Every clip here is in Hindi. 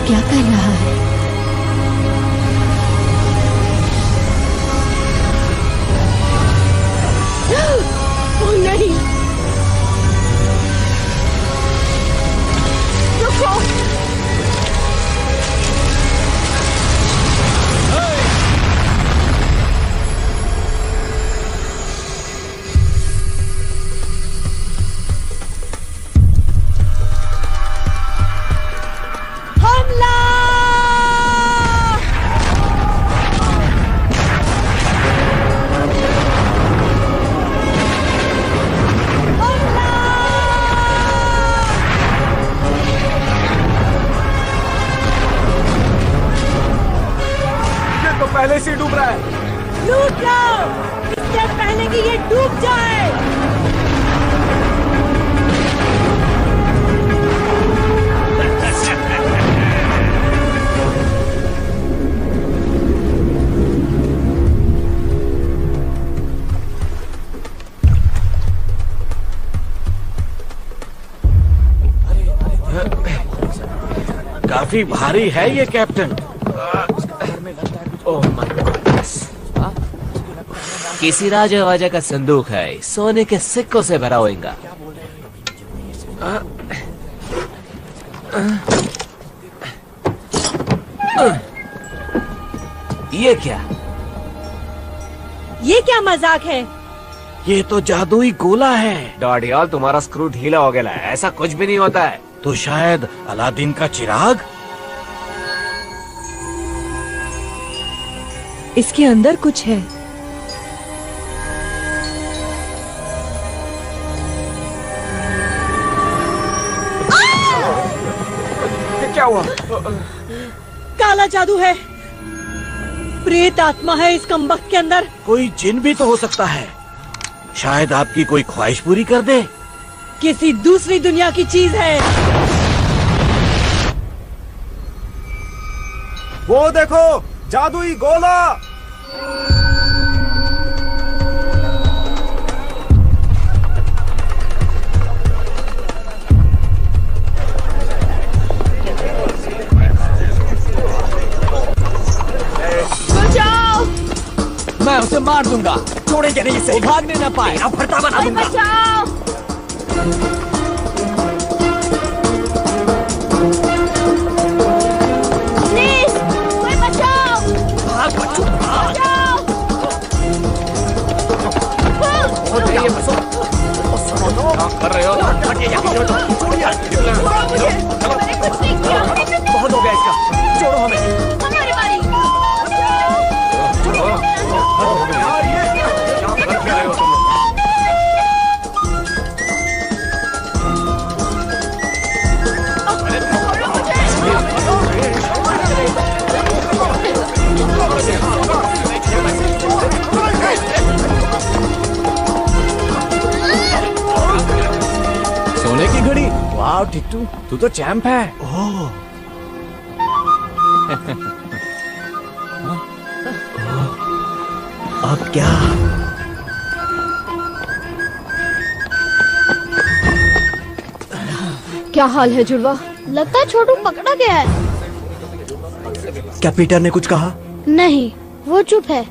क्या कर रहा है? ओह नहीं, रुको। पहले से डूब रहा है। लूट लो इससे पहले कि ये डूब जाए। काफी भारी है ये कैप्टन। Oh my goodness. किसी राजा वाजा का संदूक है, सोने के सिक्कों से भरा होगा। ये क्या? ये क्या मजाक है? ये तो जादुई गोला है। डॉडियल, तुम्हारा स्क्रू ढीला हो गया है, ऐसा कुछ भी नहीं होता है। तो शायद अलादीन का चिराग? इसके अंदर कुछ है। क्या हुआ? काला जादू है। प्रेत आत्मा है इस कमबख्त के अंदर। कोई जिन भी तो हो सकता है। शायद आपकी कोई ख्वाहिश पूरी कर दे। किसी दूसरी दुनिया की चीज है। वो देखो, जादुई गोला। बचाओ! मैं उसे मार दूंगा, छोड़ेंगे नहीं इसे। भागने न पाए, फरता बना दूंगा। बचाओ! प्लीज, कोई बचाओ! कर रहे हो? बहुत हो गया इसका, छोड़ो हमें। हमारी बारी। सोने की घड़ी। वाह टिट्टू, तू तो चैंप है। ओह। अब क्या? क्या हाल है जुड़वा? लगता है छोटू पकड़ा गया है। क्या पीटर ने कुछ कहा? नहीं, वो चुप है।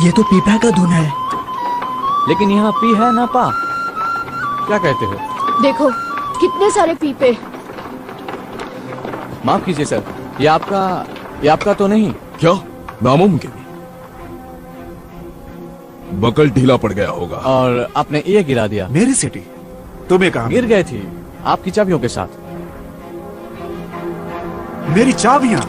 ये तो पीपा का धुन है। लेकिन यहाँ पी है ना पा? क्या कहते हो? देखो कितने सारे पीपे। माफ कीजिए सर, ये आपका तो नहीं? क्या? नामुमकिन। बकल ढीला पड़ गया होगा। और आपने ये गिरा दिया। मेरी सिटी तुम्हें कहा? गिर गई थी आपकी चाबियों के साथ। मेरी चाबियां?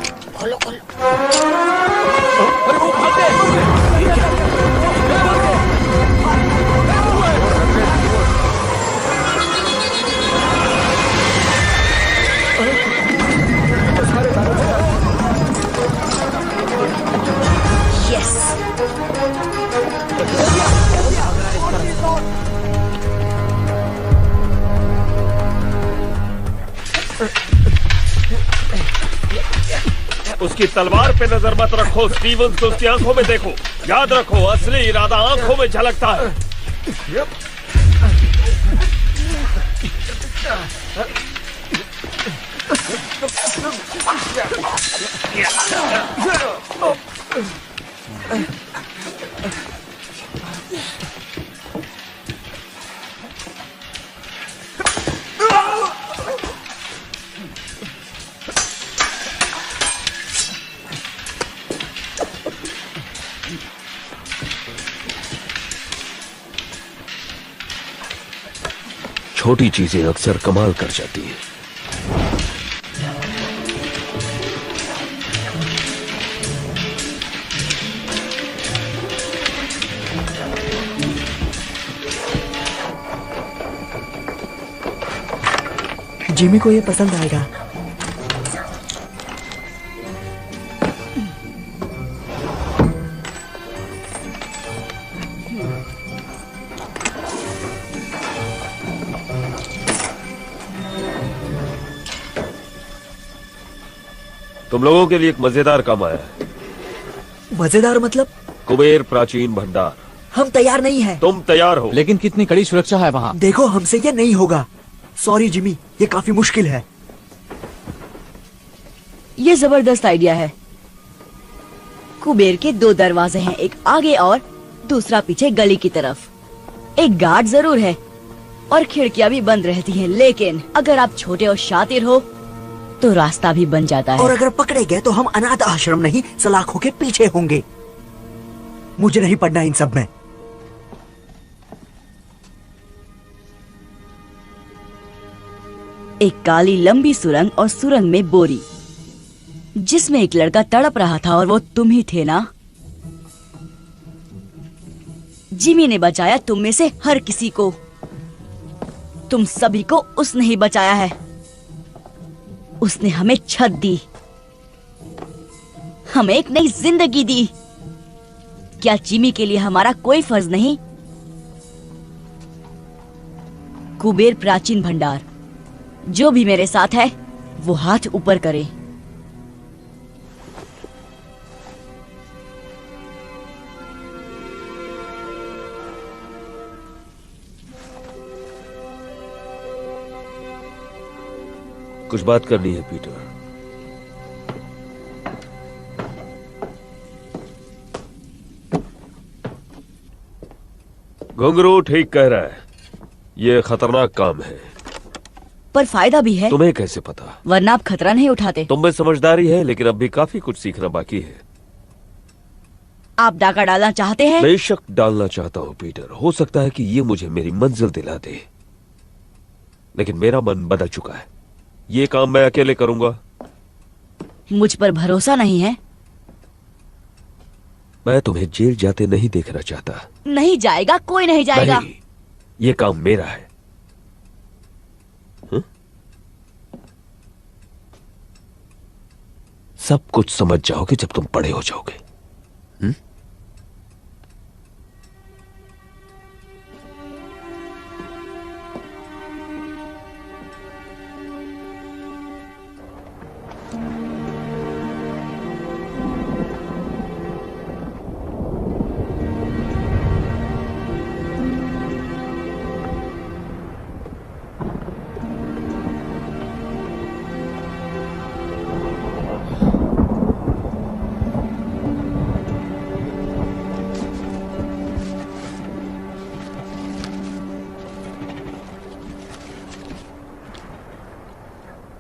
उसकी तलवार पे नजर मत रखो स्टीवंस को उसकी आंखों में देखो। याद रखो असली इरादा आंखों में झलकता है। छोटी चीजें अक्सर कमाल कर जाती हैं। जिमी को ये पसंद आएगा। तुम लोगों के लिए एक मजेदार काम आया है। मजेदार मतलब? कुबेर प्राचीन भंडार। हम तैयार नहीं हैं। तुम तैयार हो? लेकिन कितनी कड़ी सुरक्षा है वहाँ। देखो, हमसे ये नहीं होगा। सॉरी जिमी, ये काफी मुश्किल है। ये जबरदस्त आइडिया है। कुबेर के 2 दरवाजे हैं, एक आगे और दूसरा पीछे गली की तरफ। एक गार्ड जरूर है और खिड़कियां भी बंद रहती हैं, लेकिन अगर आप छोटे और शातिर हो तो रास्ता भी बन जाता है। और अगर पकड़े गए तो हम अनाथ आश्रम नहीं, सलाखों के पीछे होंगे। मुझे नहीं पढ़ना इन सब में। एक काली लंबी सुरंग और सुरंग में बोरी, जिसमें एक लड़का तड़प रहा था और वो तुम ही थे ना? जिमी ने बचाया तुम में से हर किसी को। तुम सभी को उसने ही बचाया है। उसने हमें छत दी, हमें एक नई जिंदगी दी। क्या जिमी के लिए हमारा कोई फर्ज नहीं? कुबेर प्राचीन भंडार, जो भी मेरे साथ है वो हाथ ऊपर करे। कुछ बात करनी है पीटर। घुंघरू ठीक कह रहा है, ये खतरनाक काम है। पर फायदा भी है। तुम्हें कैसे पता? वरना आप खतरा नहीं उठाते। तुम में समझदारी है, लेकिन अब भी काफी कुछ सीखना बाकी है। आप डाका डालना चाहते हैं? बेशक डालना चाहता हूँ पीटर। हो सकता है कि ये मुझे मेरी मंजिल दिला दे, लेकिन मेरा मन बदल चुका है। ये काम मैं अकेले करूंगा। मुझ पर भरोसा नहीं है? मैं तुम्हें जेल जाते नहीं देखना चाहता। नहीं जाएगा, कोई नहीं जाएगा। नहीं, ये काम मेरा है। सब कुछ समझ जाओगे जब तुम बड़े हो जाओगे।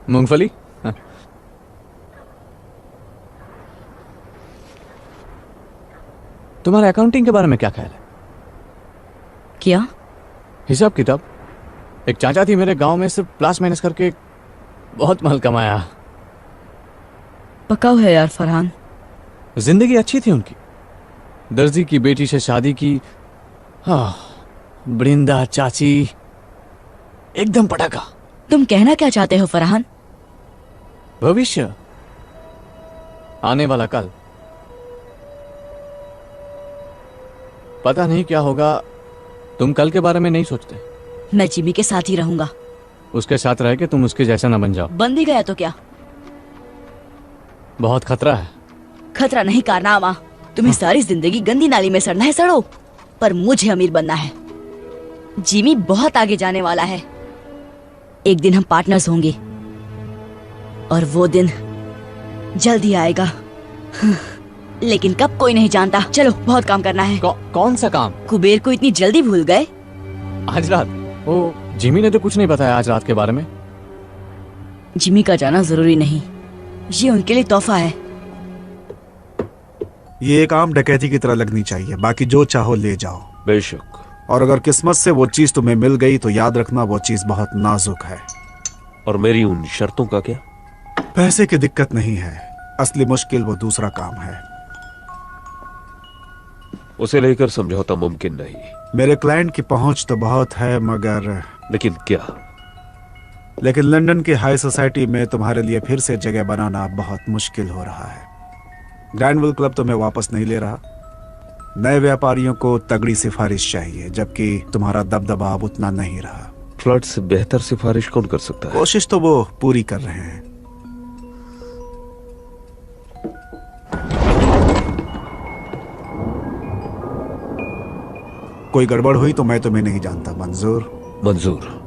मूंगफली? हाँ। तुम्हारा अकाउंटिंग के बारे में क्या ख्याल है? क्या हिसाब किताब? एक चाचा थी मेरे गांव में, सिर्फ प्लस माइनस करके बहुत माल कमाया। पकाओ है यार फरहान। जिंदगी अच्छी थी उनकी। दर्जी की बेटी से शादी की। हाँ, बृंदा चाची एकदम पटाखा। तुम कहना क्या चाहते हो फरहान? भविष्य, आने वाला कल। पता नहीं क्या होगा। तुम कल के बारे में नहीं सोचते? मैं जिमी के साथ ही रहूंगा। उसके साथ रह के तुम उसके जैसा ना बन जाओ। बन भी गया तो क्या? बहुत खतरा है। खतरा नहीं कारनामा। तुम्हें सारी जिंदगी गंदी नाली में सड़ना है, सड़ो, पर मुझे अमीर बनना है। जिमी बहुत आगे जाने वाला है। एक दिन हम पार्टनर्स होंगे और वो दिन जल्दी आएगा। लेकिन कब कोई नहीं जानता। चलो बहुत काम करना है। कौन सा काम? कुबेर को इतनी जल्दी भूल गए? आज रात? ओ, जिमी ने तो कुछ नहीं बताया आज रात के बारे में। जिमी का जाना जरूरी नहीं, ये उनके लिए तोहफा है। ये एक आम डकैती की तरह लगनी चाहिए, बाकी जो चाहो ले जाओ। बेशक। और अगर किस्मत से वो चीज तुम्हें मिल गई तो याद रखना वो चीज बहुत नाजुक है। और मेरी उन शर्तों का क्या? पैसे की दिक्कत नहीं है, असली मुश्किल वो दूसरा काम है। उसे लेकर समझौता मुमकिन नहीं। मेरे क्लाइंट की पहुंच तो बहुत है मगर। लेकिन क्या? लेकिन लंदन की हाई सोसाइटी में तुम्हारे लिए फिर से जगह बनाना बहुत मुश्किल हो रहा है। ग्रैंडविल क्लब तुम्हें वापस नहीं ले रहा। नए व्यापारियों को तगड़ी सिफारिश चाहिए, जबकि तुम्हारा दबदबा अब उतना नहीं रहा। फ्लड से बेहतर सिफारिश कौन कर सकता है? कोशिश तो वो पूरी कर रहे हैं। कोई गड़बड़ हुई तो मैं तुम्हें नहीं जानता। मंजूर? मंजूर।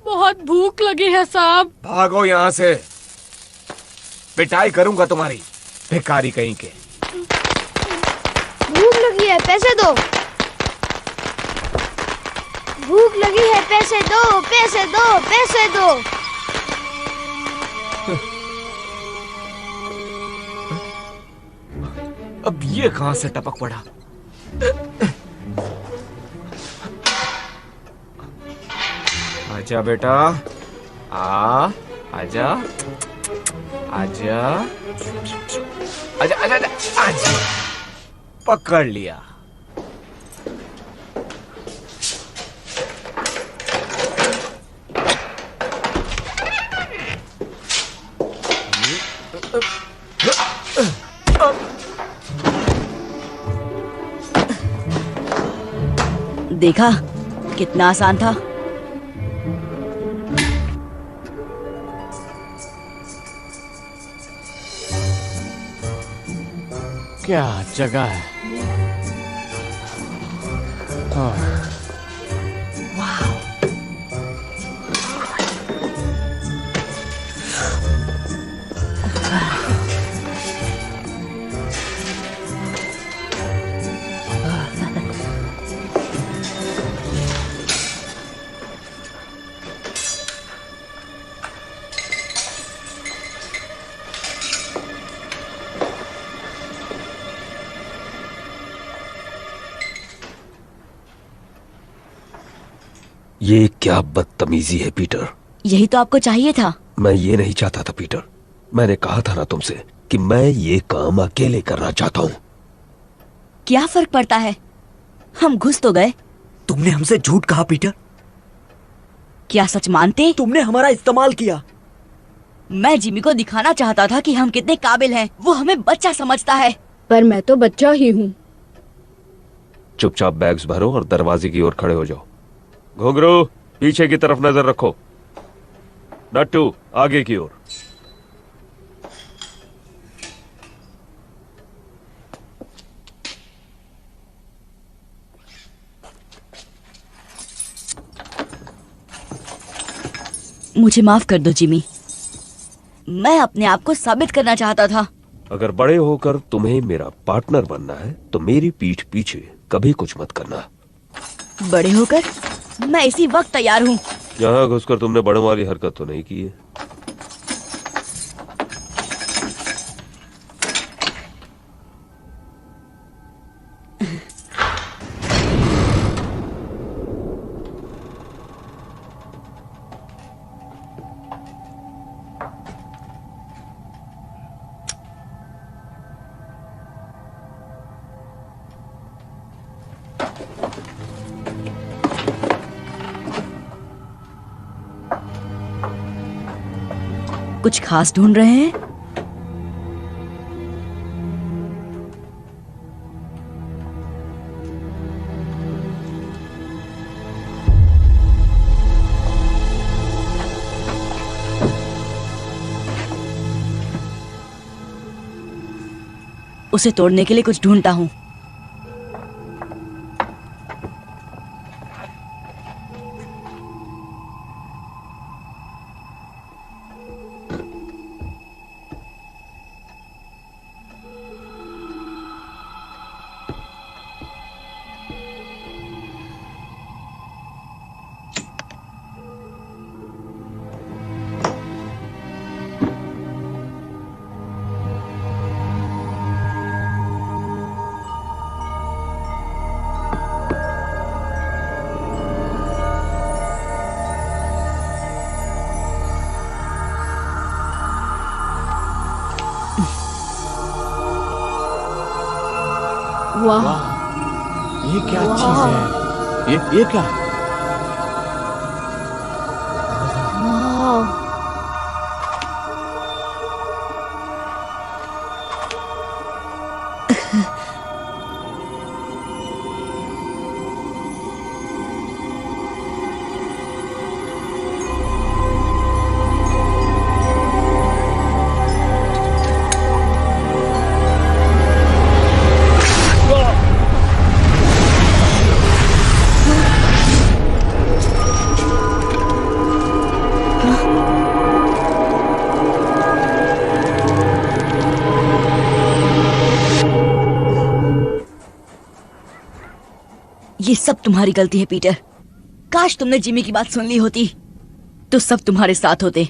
बहुत भूख लगी है साहब। भागो यहाँ से, पिटाई करूंगा तुम्हारी, भिखारी कहीं के। भूख लगी है, पैसे दो। भूख लगी है, पैसे दो, पैसे दो, पैसे दो। अब ये कहां से टपक पड़ा? आजा बेटा, आजा, आजा, आजा, आजा, आजा, पकड़ लिया। देखा कितना आसान था। क्या जगह है। ये क्या बदतमीजी है पीटर। यही तो आपको चाहिए था। मैं ये नहीं चाहता था पीटर। मैंने कहा था ना तुमसे कि मैं ये काम अकेले करना चाहता हूँ। क्या फर्क पड़ता है, हम घुस तो गए। तुमने हमसे झूठ कहा पीटर। क्या सच मानते? तुमने हमारा इस्तेमाल किया। मैं जिमी को दिखाना चाहता था कि हम कितने काबिल हैं। वो हमें बच्चा समझता है। पर मैं तो बच्चा ही हूँ। चुपचाप बैग्स भरो और दरवाजे की ओर खड़े हो जाओ। घुंघरू, पीछे की तरफ नजर रखो। नट्टू, आगे की ओर। मुझे माफ कर दो जिमी, मैं अपने आप को साबित करना चाहता था। अगर बड़े होकर तुम्हें मेरा पार्टनर बनना है तो मेरी पीठ पीछे कभी कुछ मत करना। बड़े होकर मैं इसी वक्त तैयार हूँ। यहाँ घुसकर तुमने बड़ों वाली हरकत तो नहीं की है? कुछ खास ढूंढ रहे हैं? उसे तोड़ने के लिए कुछ ढूंढता हूँ। वाह, ये क्या चीज है? ये क्या है? ये सब तुम्हारी गलती है पीटर। काश तुमने जिमी की बात सुन ली होती तो सब तुम्हारे साथ होते।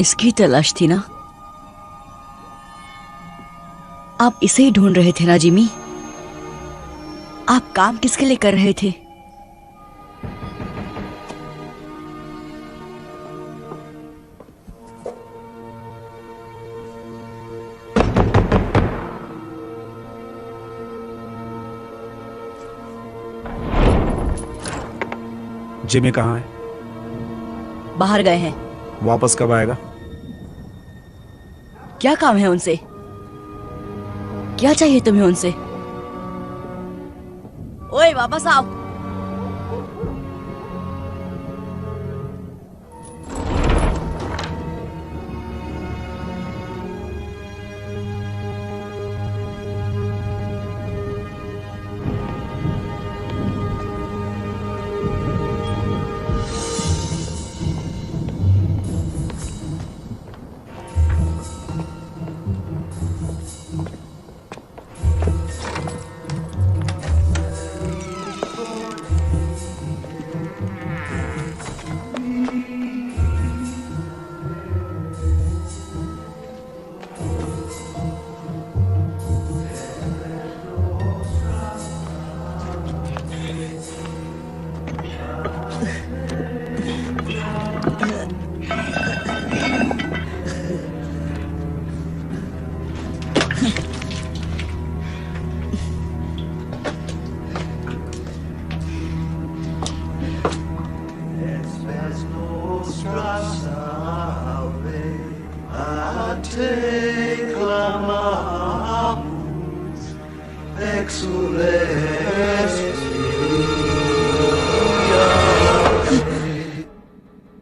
इसकी तलाश थी ना? आप इसे ही ढूंढ रहे थे ना जिमी? आप काम किसके लिए कर रहे थे? जिमी कहाँ है? बाहर गए हैं। वापस कब आएगा? क्या काम है उनसे? क्या चाहिए तुम्हें उनसे? ओए वापस आओ।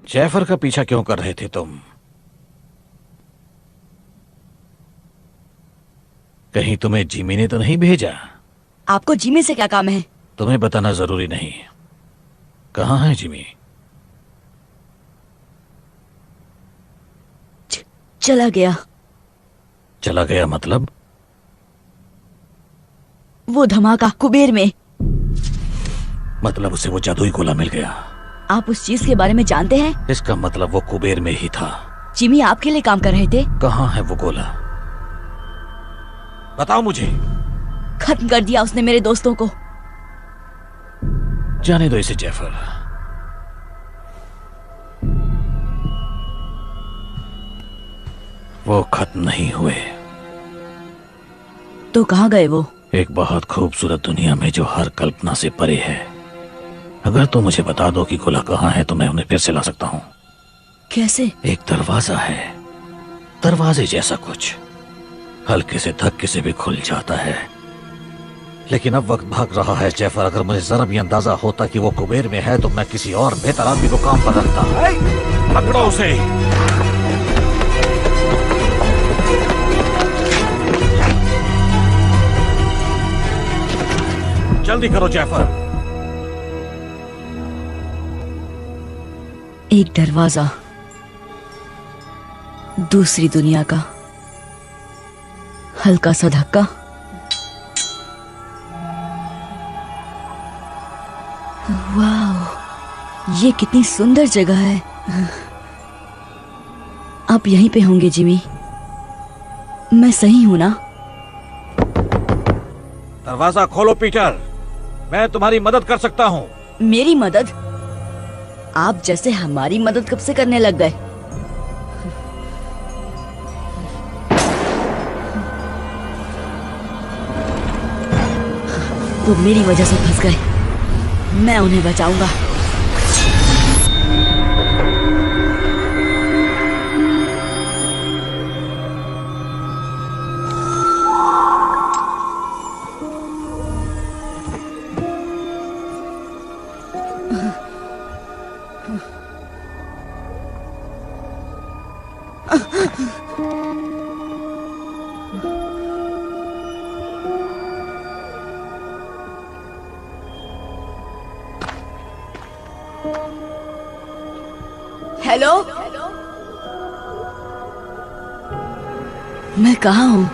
जैफर का पीछा क्यों कर रहे थे तुम? कहीं तुम्हें जिमी ने तो नहीं भेजा? आपको जिमी से क्या काम है? तुम्हें बताना जरूरी नहीं। कहाँ है जिमी? चला गया। चला गया मतलब? वो धमाका कुबेर में। मतलब उसे वो जादुई गोला मिल गया। आप उस चीज के बारे में जानते हैं? इसका मतलब वो कुबेर में ही था। जिमी आपके लिए काम कर रहे थे। कहाँ है वो गोला? बताओ मुझे। खत्म कर दिया उसने मेरे दोस्तों को। जाने दो इसे जैफर। वो खत्म नहीं हुए। तो कहाँ गए वो? एक बहुत खूबसूरत दुनिया में जो हर कल्पना से परे है। अगर तुम मुझे बता दो कि गोला कहाँ है तो मैं उन्हें फिर से ला सकता हूँ। कैसे? एक दरवाजा है, दरवाजे जैसा कुछ, हल्के से धक्के से भी खुल जाता है। लेकिन अब वक्त भाग रहा है जैफर। अगर मुझे जरा भी अंदाजा होता कि वो कुबेर में है तो मैं किसी और बेहतर आदमी को काम पर रखता। पकड़ो उसे। जल्दी करो जैफर। एक दरवाजा, दूसरी दुनिया का, हल्का सा धक्का, वाह, ये कितनी सुंदर जगह है। आप यहीं पे होंगे जिमी? मैं सही हूं ना? दरवाजा खोलो पीटर, मैं तुम्हारी मदद कर सकता हूँ। मेरी मदद? आप जैसे हमारी मदद कब से करने लग गए? वो मेरी वजह से फंस गए, मैं उन्हें बचाऊंगा। हेलो, मैं कहाँ हूँ?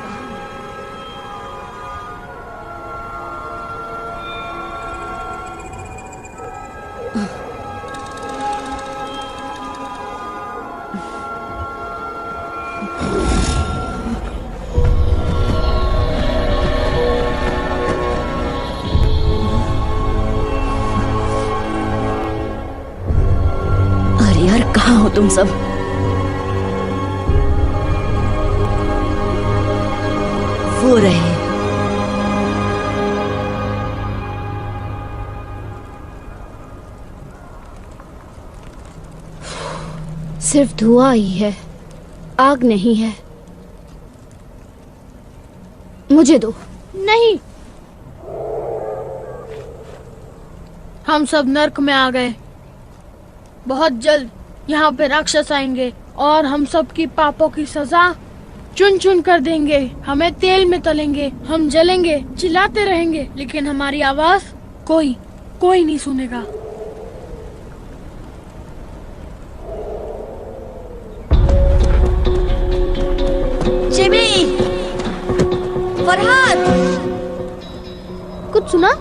अरे यार, कहाँ हो तुम सब? वो रहे। सिर्फ धुआं ही है, आग नहीं है। मुझे दो। नहीं, हम सब नर्क में आ गए। बहुत जल्द यहाँ पे राक्षस आएंगे और हम सब की पापों की सजा चुन चुन कर देंगे। हमें तेल में तलेंगे, हम जलेंगे, चिल्लाते रहेंगे, लेकिन हमारी आवाज कोई नहीं सुनेगा। जिमी, फरहाद, कुछ सुना?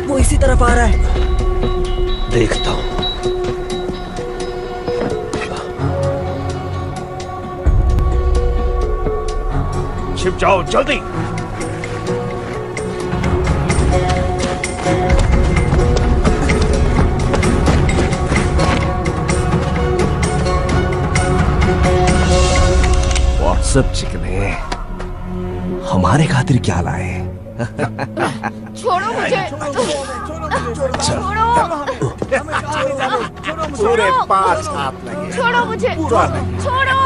वो इसी तरफ आ रहा है। देखता हूँ। छिप जाओ जल्दी। सब चिकने हमारे खातिर क्या लाए? छोड़ो मुझे। पूरे 5 हाथ लगे। छोड़ो मुझे। छोड़ो।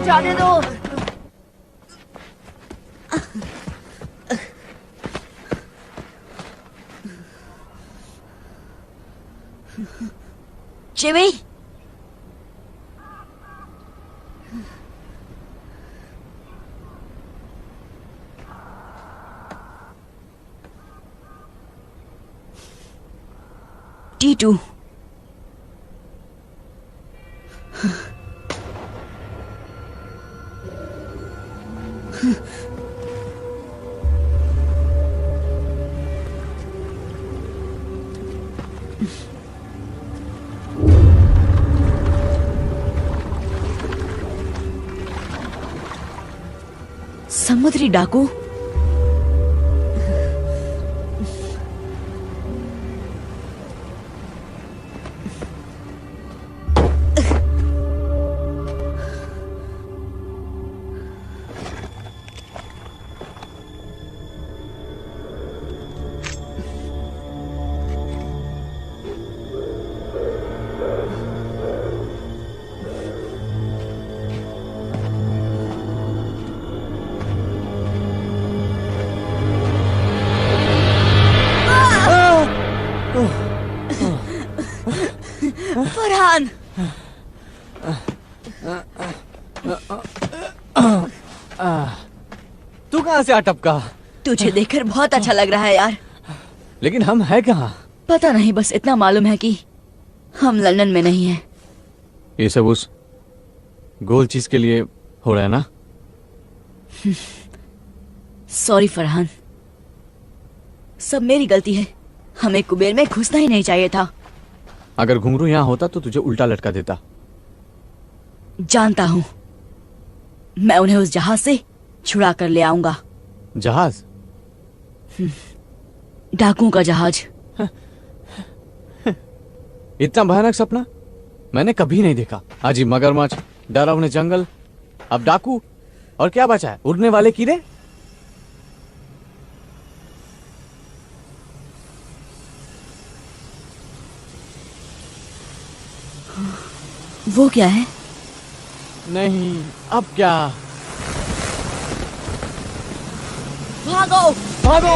जाने दो। Jimmy, T2। समुद्री डाकू। तू कहाँ से आ टपका? तुझे देखकर बहुत अच्छा लग रहा है यार। लेकिन हम है कहाँ? पता नहीं, बस इतना मालूम है कि हम लंदन में नहीं हैं। ये सब उस गोल चीज के लिए हो रहा है ना? सॉरी फरहान, सब मेरी गलती है। हमें कुबेर में घुसना ही नहीं चाहिए था। अगर घुंघरू यहाँ होता तो तुझे उल्टा लटका देता। जानता हूँ, मैं उन्हें उस जहाज से छुड़ा कर ले आऊंगा। जहाज? डाकुओं का जहाज। इतना भयानक सपना मैंने कभी नहीं देखा। अजी मगरमच्छ, डरावने जंगल, अब डाकू, और क्या बचा है? उड़ने वाले कीड़े। वो क्या है? नहीं, अब क्या? भागो भागो!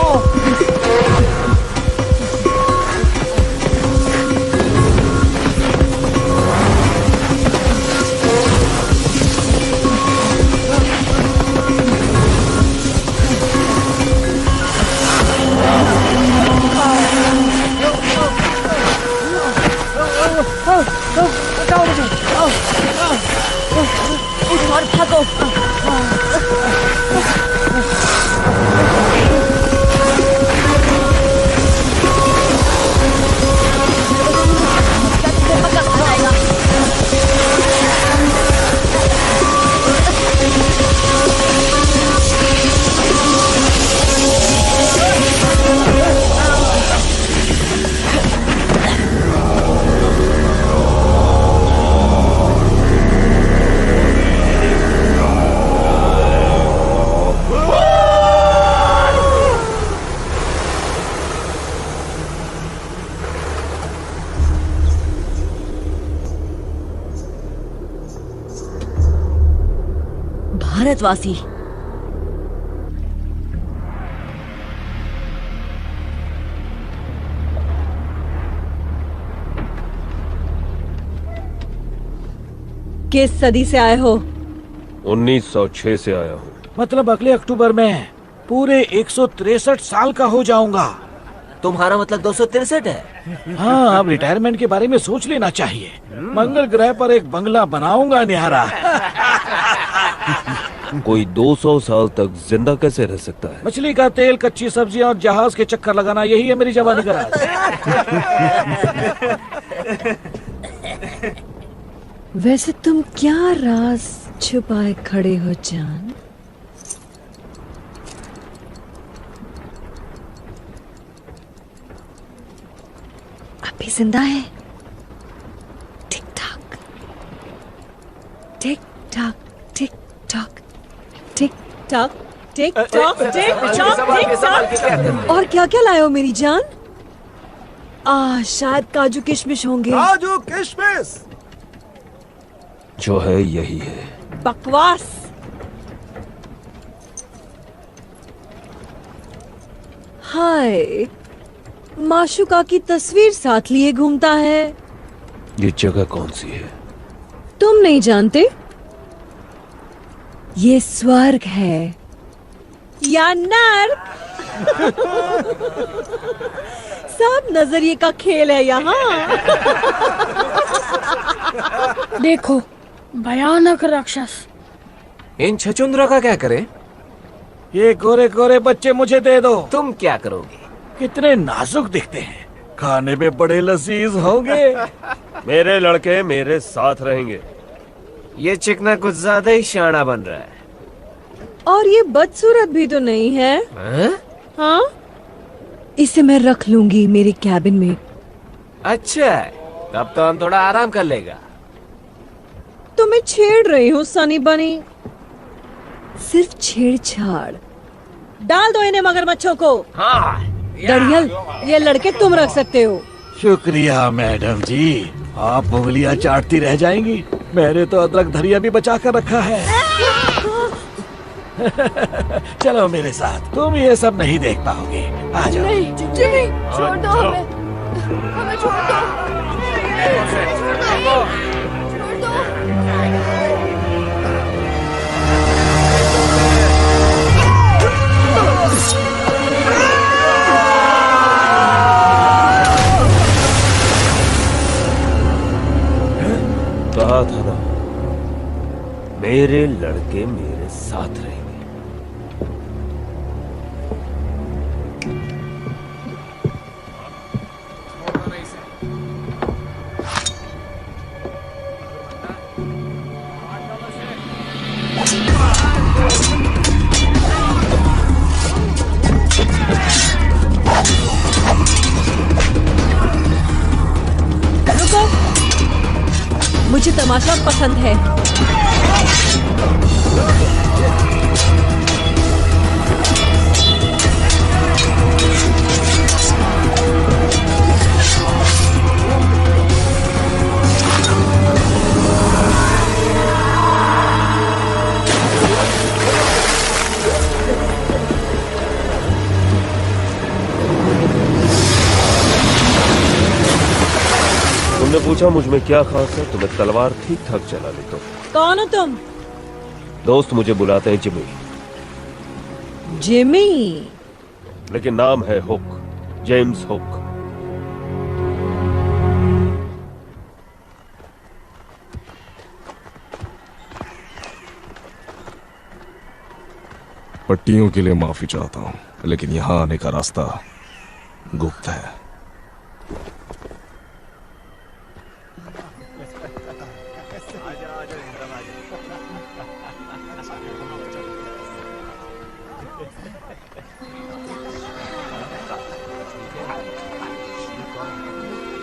और भागो। भारतवासी, किस सदी से आए हो? 1906 से आया हूँ। मतलब अगले अक्टूबर में पूरे 163 साल का हो जाऊंगा। तुम्हारा मतलब 263 है? हाँ, अब रिटायरमेंट के बारे में सोच लेना चाहिए। मंगल ग्रह पर एक बंगला बनाऊंगा न्यारा। कोई 200 साल तक जिंदा कैसे रह सकता है? मछली का तेल, कच्ची सब्जियां और जहाज के चक्कर लगाना, यही है मेरी जवानी का राज। वैसे तुम क्या राज छुपाए खड़े हो जान? अभी जिंदा है? Tick tock, tick tock, tick tock, tick tock, tick tock, tick tock, tick tock. और क्या क्या लाए हो मेरी जान? शायद काजू किशमिश होंगे। काजू किशमिश जो है यही है। बकवास। हाय, माशुका की तस्वीर साथ लिए घूमता है। ये जगह कौन सी है? तुम नहीं जानते? ये स्वर्ग है या नर्क। सब नजरिए का खेल है यहाँ। देखो, भयानक राक्षस। इन छचुंद्रों का क्या करें? ये गोरे गोरे बच्चे मुझे दे दो। तुम क्या करोगे? कितने नाजुक दिखते हैं, खाने में बड़े लजीज होंगे। मेरे लड़के मेरे साथ रहेंगे। ये चिकना कुछ ज्यादा ही शाना बन रहा है। और ये बदसूरत भी तो नहीं है। हाँ, इसे मैं रख लूंगी मेरे कैबिन में। अच्छा, तब तो हम थोड़ा आराम कर लेगा। तो मैं छेड़ रही हूँ सनी बनी, सिर्फ छेड़छाड़। डाल दो इन्हें मगरमच्छों को। हाँ। दड़ियल, ये लड़के तुम रख सकते हो। शुक्रिया मैडम जी, आप उंगलियां चाटती रह जाएंगी। मैंने तो अदरक धरिया भी बचा कर रखा है। चलो मेरे साथ, तुम ये सब नहीं देख पाओगे। आ जाओ। नहीं, जिमी, छोड़ दो हमें। हमें छोड़ दो। छोड़ दो। मेरे लड़के मेरे साथ रहेंगे। रुको, मुझे तमाशा पसंद है। तुमने पूछा मुझ में क्या खास है, तो मैं तलवार ठीक ठाक चला लेता हूँ। कौन हो तुम? दोस्त मुझे बुलाते हैं जिमी, जिमी। लेकिन नाम है हुक, जेम्स हुक। पट्टियों के लिए माफी चाहता हूँ, लेकिन यहाँ आने का रास्ता गुप्त है।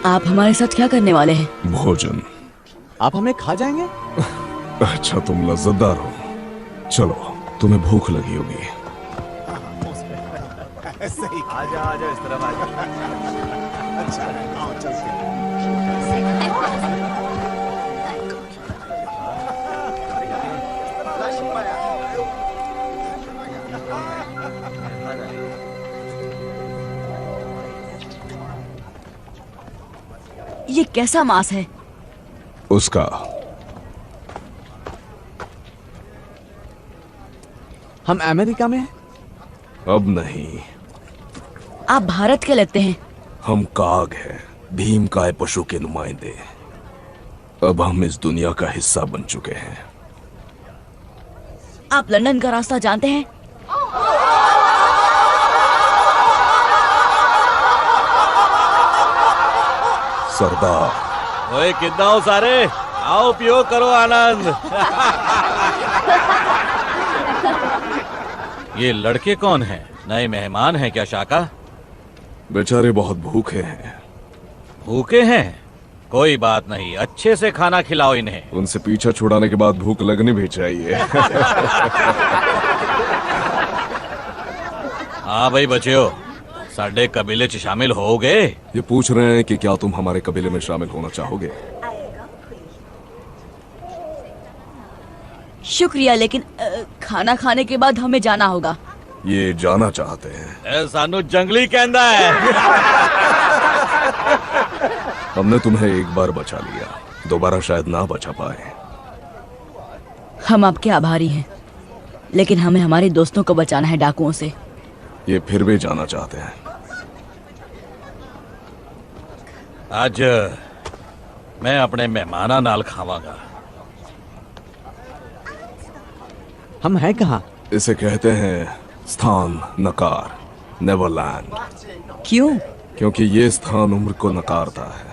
आप हमारे साथ क्या करने वाले हैं? भोजन। आप हमें खा जाएंगे? अच्छा, तुम लज्जतदार हो। चलो, तुम्हें भूख लगी होगी। आजा आजा, इस तरफ आजा। अच्छा, आओ चलते हैं। ये कैसा मांस है? उसका। हम अमेरिका में हैं? अब नहीं। आप भारत के लगते हैं। हम काग हैं, भीम काय पशु के नुमाइंदे। अब हम इस दुनिया का हिस्सा बन चुके हैं। आप लंदन का रास्ता जानते हैं? सरदार। ओए कितना हो सारे, आओ पियो करो आनंद। ये लड़के कौन हैं? नए मेहमान हैं क्या शाका? बेचारे बहुत भूखे हैं। भूखे हैं? कोई बात नहीं, अच्छे से खाना खिलाओ इन्हें। उनसे पीछा छुड़ाने के बाद भूख लगनी भी चाहिए। हाँ भाई बच्चों, साडे कबीले च शामिल होगे? ये पूछ रहे हैं कि क्या तुम हमारे कबीले में शामिल होना चाहोगे? शुक्रिया, लेकिन खाना खाने के बाद हमें जाना होगा। ये जाना चाहते हैं। सानू जंगली कहंदा है। हमने तुम्हें एक बार बचा लिया, दोबारा शायद ना बचा पाए। हम आपके आभारी हैं, लेकिन हमें हमारे दोस्तों को बचाना है डाकुओं से। ये फिर भी जाना चाहते हैं। आज मैं अपने मेहमाना नाल खावांगा। हम हैं कहाँ? इसे कहते हैं स्थान नकार, नेवरलैंड। क्यों? क्योंकि ये स्थान उम्र को नकारता है।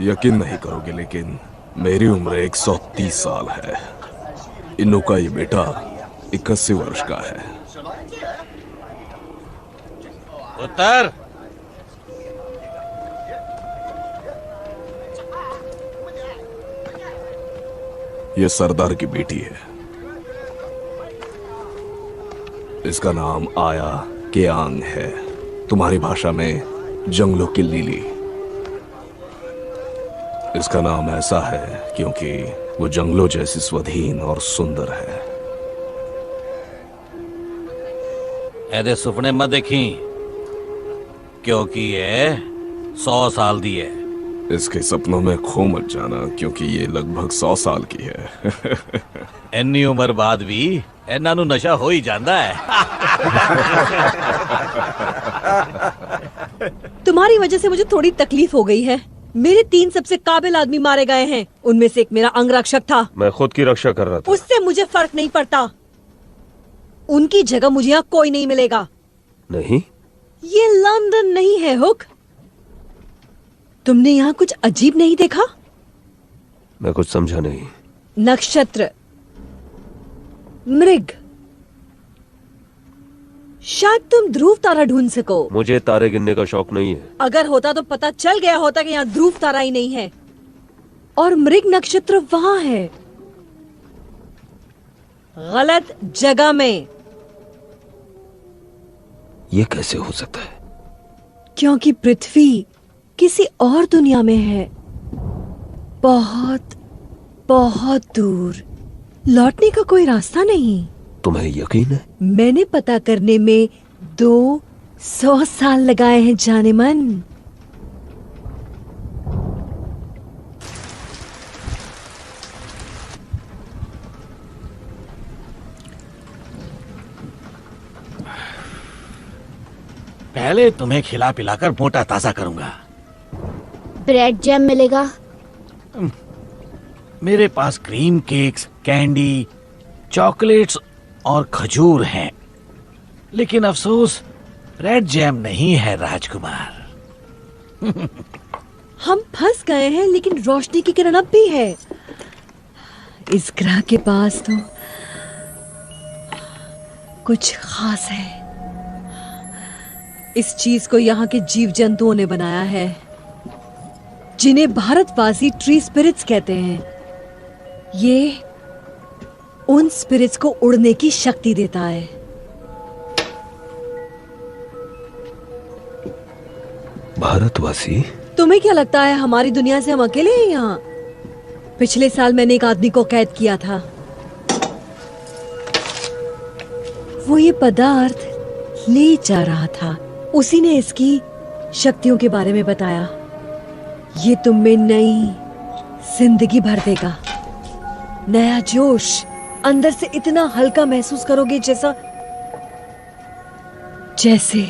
यकीन नहीं करोगे, लेकिन मेरी उम्र 130 साल है। इन्नू का ये बेटा 81 वर्ष का है। उत्तर। ये सरदार की बेटी है। इसका नाम आया केआंग है, तुम्हारी भाषा में जंगलों की लिली। इसका नाम ऐसा है क्योंकि वो जंगलों जैसी स्वाधीन और सुंदर है। ऐदे सुपने मत देखी, क्योंकि ये 100 साल दी है। इसके सपनों में खो मत जाना, क्योंकि ये लगभग 100 साल की है। इन्नी उम्र बाद भी इन्हां नूं नशा हो ही जाता है। तुम्हारी वजह से मुझे थोड़ी तकलीफ हो गई है। मेरे 3 सबसे काबिल आदमी मारे गए हैं, उनमें से एक मेरा अंगरक्षक था। मैं खुद की रक्षा कर रहा था। उससे मुझे फर्क नहीं पड़ता। उनकी जगह मुझे यहाँ कोई नहीं मिलेगा। नहीं, ये लंदन नहीं है हुक। तुमने यहाँ कुछ अजीब नहीं देखा? मैं कुछ समझा नहीं। नक्षत्र, मृग, शायद तुम ध्रुव तारा ढूंढ सको। मुझे तारे गिनने का शौक नहीं है। अगर होता तो पता चल गया होता कि यहाँ ध्रुव तारा ही नहीं है और मृग नक्षत्र वहां है, गलत जगह में। ये कैसे हो सकता है? क्योंकि पृथ्वी किसी और दुनिया में है, बहुत बहुत दूर। लौटने का कोई रास्ता नहीं। तुम्हें यकीन है? मैंने पता करने में 200 साल लगाए हैं जाने मन। पहले तुम्हें खिला पिलाकर मोटा ताजा करूंगा। ब्रेड जैम मिलेगा? मेरे पास क्रीम केक्स, कैंडी, चॉकलेट्स और खजूर हैं, लेकिन अफसोस रेड जैम नहीं है राजकुमार। हम फंस गए हैं, लेकिन रोशनी की किरण अब भी है। इस ग्रह के पास तो कुछ खास है। इस चीज को यहाँ के जीव जंतुओं ने बनाया है, जिन्हें भारतवासी ट्री स्पिरिट्स कहते हैं। ये उन स्पिरिट्स को उड़ने की शक्ति देता है। भारतवासी? तुम्हें क्या लगता है हमारी दुनिया से हम अकेले हैं यहाँ? पिछले साल मैंने एक आदमी को कैद किया था। वो ये पदार्थ ले जा रहा था। उसी ने इसकी शक्तियों के बारे में बताया। ये तुम में नई जिंदगी भर देगा, नया जोश। अंदर से इतना हल्का महसूस करोगे जैसे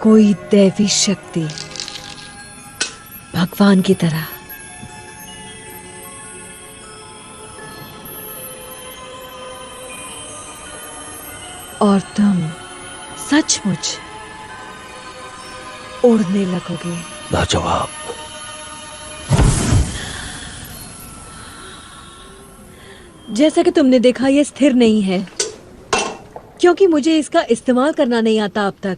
कोई दैवी शक्ति, भगवान की तरह। और तुम सचमुच उड़ने लगोगे। लाजवाब। जैसा कि तुमने देखा, ये स्थिर नहीं है, क्योंकि मुझे इसका इस्तेमाल करना नहीं आता अब तक।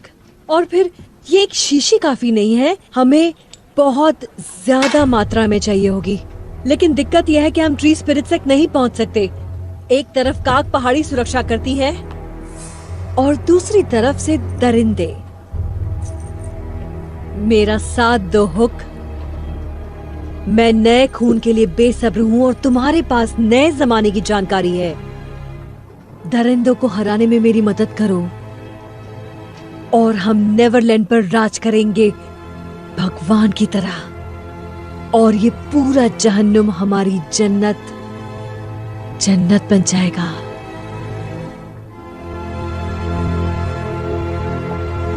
और फिर ये एक शीशी काफी नहीं है, हमें बहुत ज्यादा मात्रा में चाहिए होगी। लेकिन दिक्कत यह है कि हम ट्री स्पिरिट्स तक नहीं पहुंच सकते। एक तरफ काग पहाड़ी सुरक्षा करती है और दूसरी तरफ से दरिंदे। मेरा साथ दो हुक। मैं नए खून के लिए बेसब्र हूं और तुम्हारे पास नए जमाने की जानकारी है। दरिंदों को हराने में मेरी मदद करो और हम नेवरलैंड पर राज करेंगे भगवान की तरह। और ये पूरा जहन्नुम हमारी जन्नत बन जाएगा।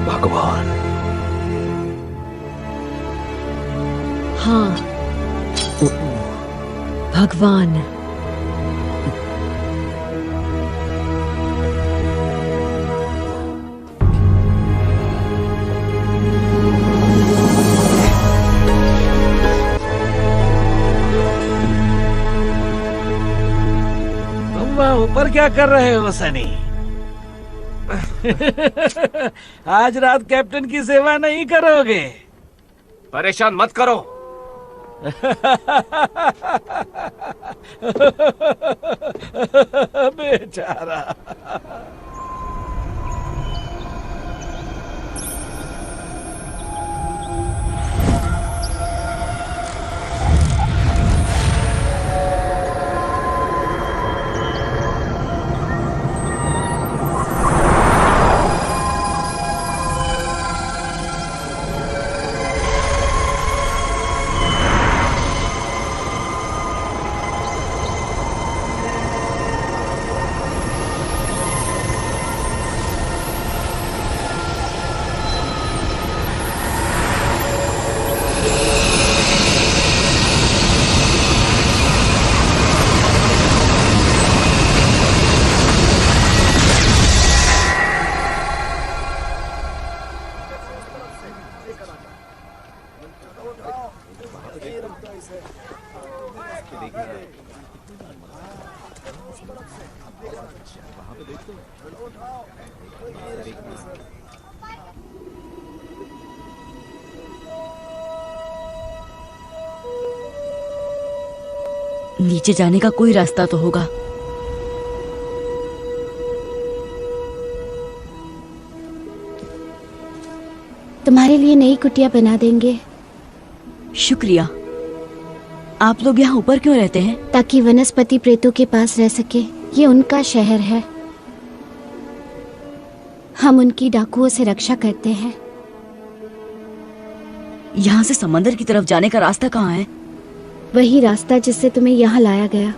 भगवान? हाँ, भगवान। तुम वहाँ ऊपर क्या कर रहे हो सनी? आज रात कैप्टन की सेवा नहीं करोगे? परेशान मत करो। बेचारा। नीचे जाने का कोई रास्ता तो होगा। तुम्हारे लिए नई कुटिया बना देंगे। शुक्रिया। आप लोग यहाँ ऊपर क्यों रहते हैं? ताकि वनस्पति प्रेतों के पास रह सके। ये उनका शहर है। हम उनकी डाकुओं से रक्षा करते हैं। यहाँ से समंदर की तरफ जाने का रास्ता कहाँ है? वही रास्ता जिससे तुम्हें यहाँ लाया गया,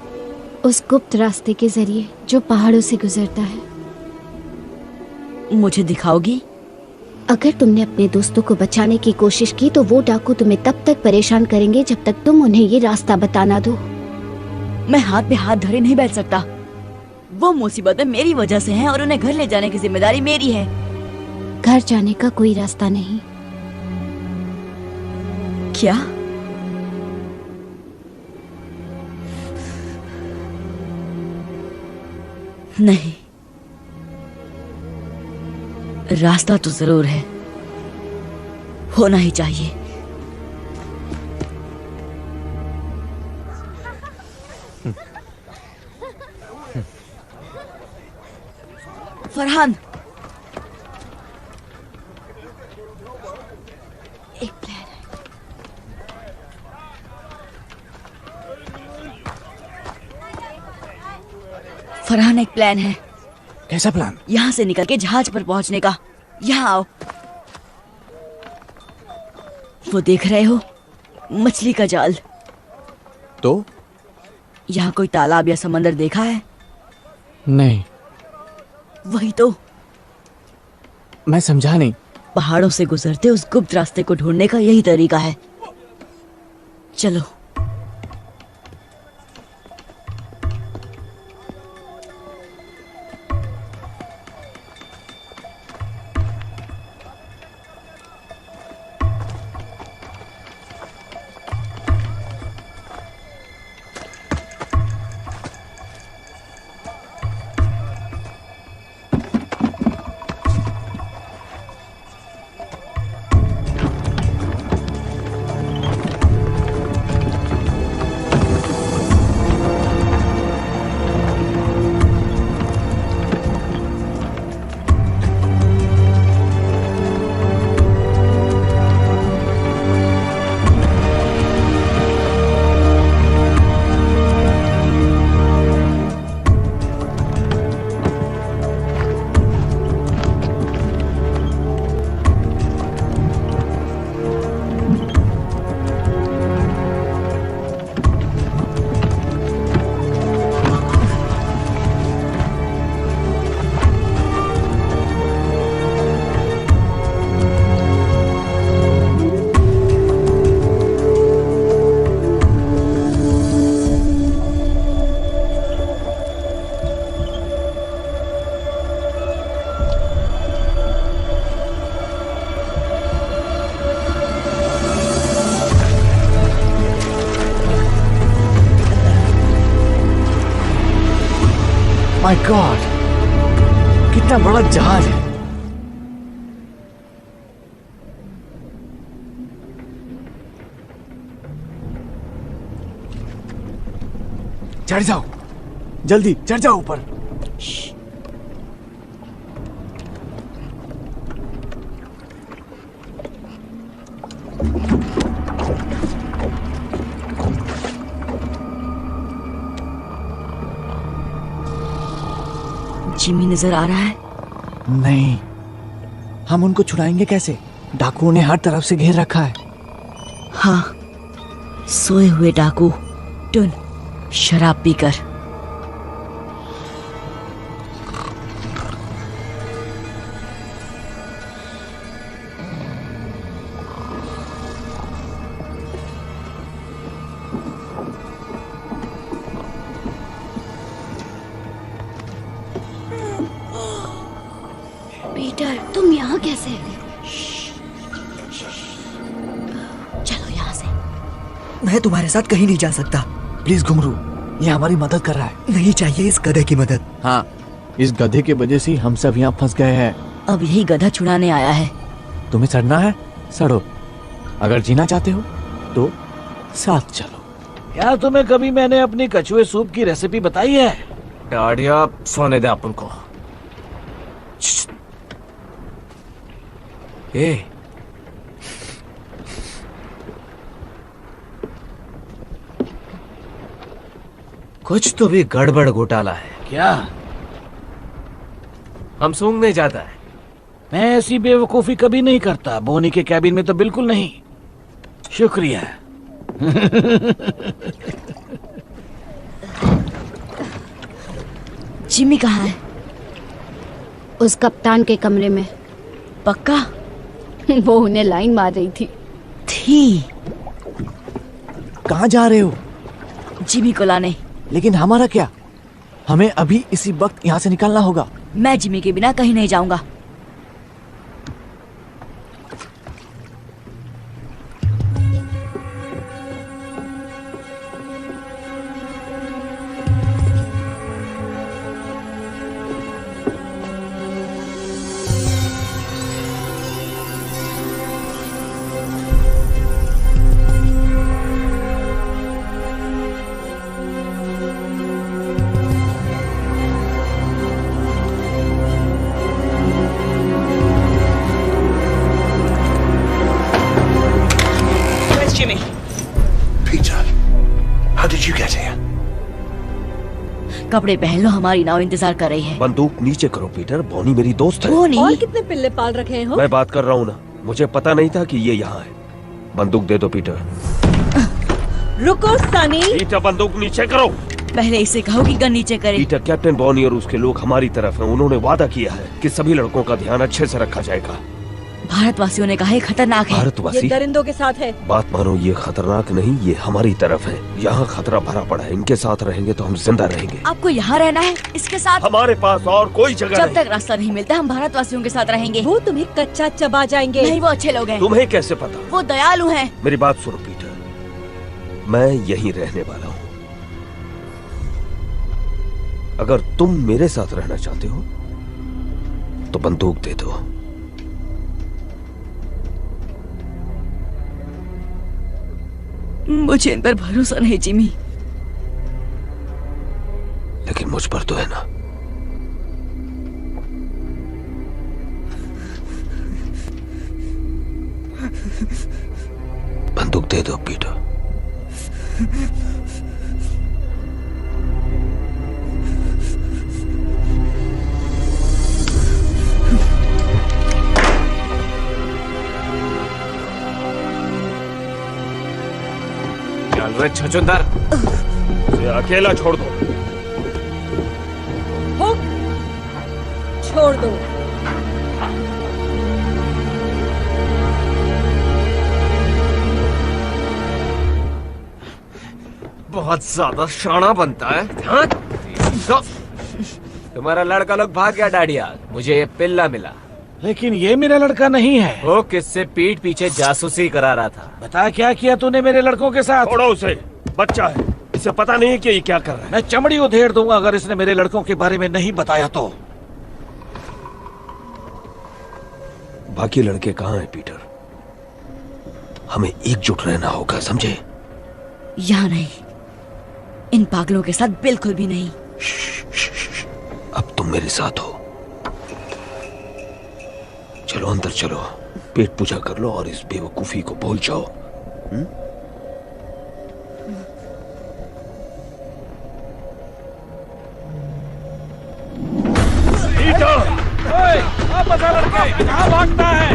उस गुप्त रास्ते के जरिए जो पहाड़ों से गुजरता है। मुझे दिखाओगी? अगर तुमने अपने दोस्तों को बचाने की कोशिश की तो वो डाकू तुम्हें तब तक परेशान करेंगे जब तक तुम उन्हें ये रास्ता बता ना दो। मैं हाथ पे हाथ धरे नहीं बैठ सकता। वो मुसीबतें मेरी वजह से हैं और उन्हें घर ले जाने की जिम्मेदारी मेरी है। घर जाने का कोई रास्ता नहीं। क्या? नहीं, रास्ता तो जरूर है, होना ही चाहिए। फरहान, एक प्लान है। फरहान, एक प्लान है। कैसा प्लान? यहाँ से निकल के जहाज पर पहुंचने का। यहाँ आओ। वो देख रहे हो, मछली का जाल। तो यहाँ कोई तालाब या समंदर देखा है? नहीं। वही तो। मैं समझा नहीं। पहाड़ों से गुजरते उस गुप्त रास्ते को ढूंढने का यही तरीका है। चलो। माय गॉड, कितना बड़ा जहाज है। चढ़ जाओ, जल्दी चढ़ जाओ ऊपर। जिमी नजर आ रहा है? नहीं, हम उनको छुड़ाएंगे कैसे? डाकुओं ने हर तरफ से घेर रखा है। हाँ, सोए हुए डाकू। टुन, शराब पीकर। पीटर, तुम यहाँ कैसे? चलो यहाँ से। मैं तुम्हारे साथ कहीं नहीं जा सकता। प्लीज घुंघरू, ये हमारी मदद कर रहा है। नहीं चाहिए इस गधे की मदद। हाँ, इस गधे के वजह से ही हम सब यहाँ फंस गए हैं। अब यही गधा छुड़ाने आया है। तुम्हें सड़ना है, सड़ो। अगर जीना चाहते हो तो साथ चलो। क्या तुम्हें कभी मैंने अपनी कछुए सूप की रेसिपी बताई है? डाडिया सोने दे अपन को। ए कुछ तो भी गड़बड़ घोटाला है। क्या? हम सूंघने जाता है। मैं ऐसी बेवकूफी कभी नहीं करता। बोनी के कैबिन में तो बिल्कुल नहीं। शुक्रिया। जिमी कहाँ है? उस कप्तान के कमरे में। पक्का? वो उन्हें लाइन मार रही थी। कहाँ जा रहे हो? जिमी को लाने। लेकिन हमारा क्या? हमें अभी इसी वक्त यहाँ से निकलना होगा। मैं जिमी के बिना कहीं नहीं जाऊंगा। कपड़े पहन लो, हमारी नाव इंतजार कर रही है। बंदूक नीचे करो पीटर, बॉनी मेरी दोस्त है। बॉनी? और कितने पिल्ले पाल रखे हो? मैं बात कर रहा हूँ ना, मुझे पता नहीं था कि ये यहाँ है। बंदूक दे दो पीटर। रुको सनी। पीटर बंदूक नीचे करो। पहले इसे कहो कि गन नीचे करे। पीटर, कैप्टन बॉनी और उसके लोग हमारी तरफ हैं। उन्होंने वादा किया है कि सभी लड़कों का ध्यान अच्छे से रखा जाएगा। भारतवासियों ने कहा है खतरनाक है। भारतवासी? ये दरिंदों के साथ है। बात मानो, ये खतरनाक नहीं, ये हमारी तरफ है। यहाँ खतरा भरा पड़ा है। इनके साथ रहेंगे तो हम जिंदा रहेंगे। आपको यहाँ रहना है इसके साथ? हमारे पास और कोई जगह जब नहीं। तक रास्ता नहीं मिलता हम भारतवासियों के साथ रहेंगे। वो तुम्हें कच्चा चबा जाएंगे। नहीं, वो अच्छे लोग हैं। तुम्हें कैसे पता? वो दयालु हैं। मेरी बात सुनो पीटर, मैं यहीं रहने वाला हूँ। अगर तुम मेरे साथ रहना चाहते हो तो बंदूक दे दो। मुझे इन पर भरोसा नहीं जिमी। लेकिन मुझ पर तो है ना। बंदूक दे दो पीटर। छचुंदर, अकेला छोड़ दो। हुक, छोड़ दो। बहुत ज्यादा शाना बनता है। हाँ? तुम्हारा लड़का लोग भाग गया डाडिया। मुझे ये पिल्ला मिला। लेकिन ये मेरा लड़का नहीं है। वो किससे पीठ पीछे जासूसी करा रहा था। बता क्या किया तूने मेरे लड़कों के साथ? छोड़ो उसे, बच्चा है, इसे पता नहीं है कि ये क्या कर रहा है। मैं चमड़ी उधेड़ दूंगा अगर इसने मेरे लड़कों के बारे में नहीं बताया तो। बाकी लड़के कहाँ हैं पीटर? हमें एकजुट रहना होगा, समझे? यहाँ नहीं, इन पागलों के साथ बिल्कुल भी नहीं। अब तुम मेरे साथ हो। चलो अंदर चलो, पेट पूजा कर लो और इस बेवकूफी को भूल जाओ। आप बता लड़के, कहाँ भागता है?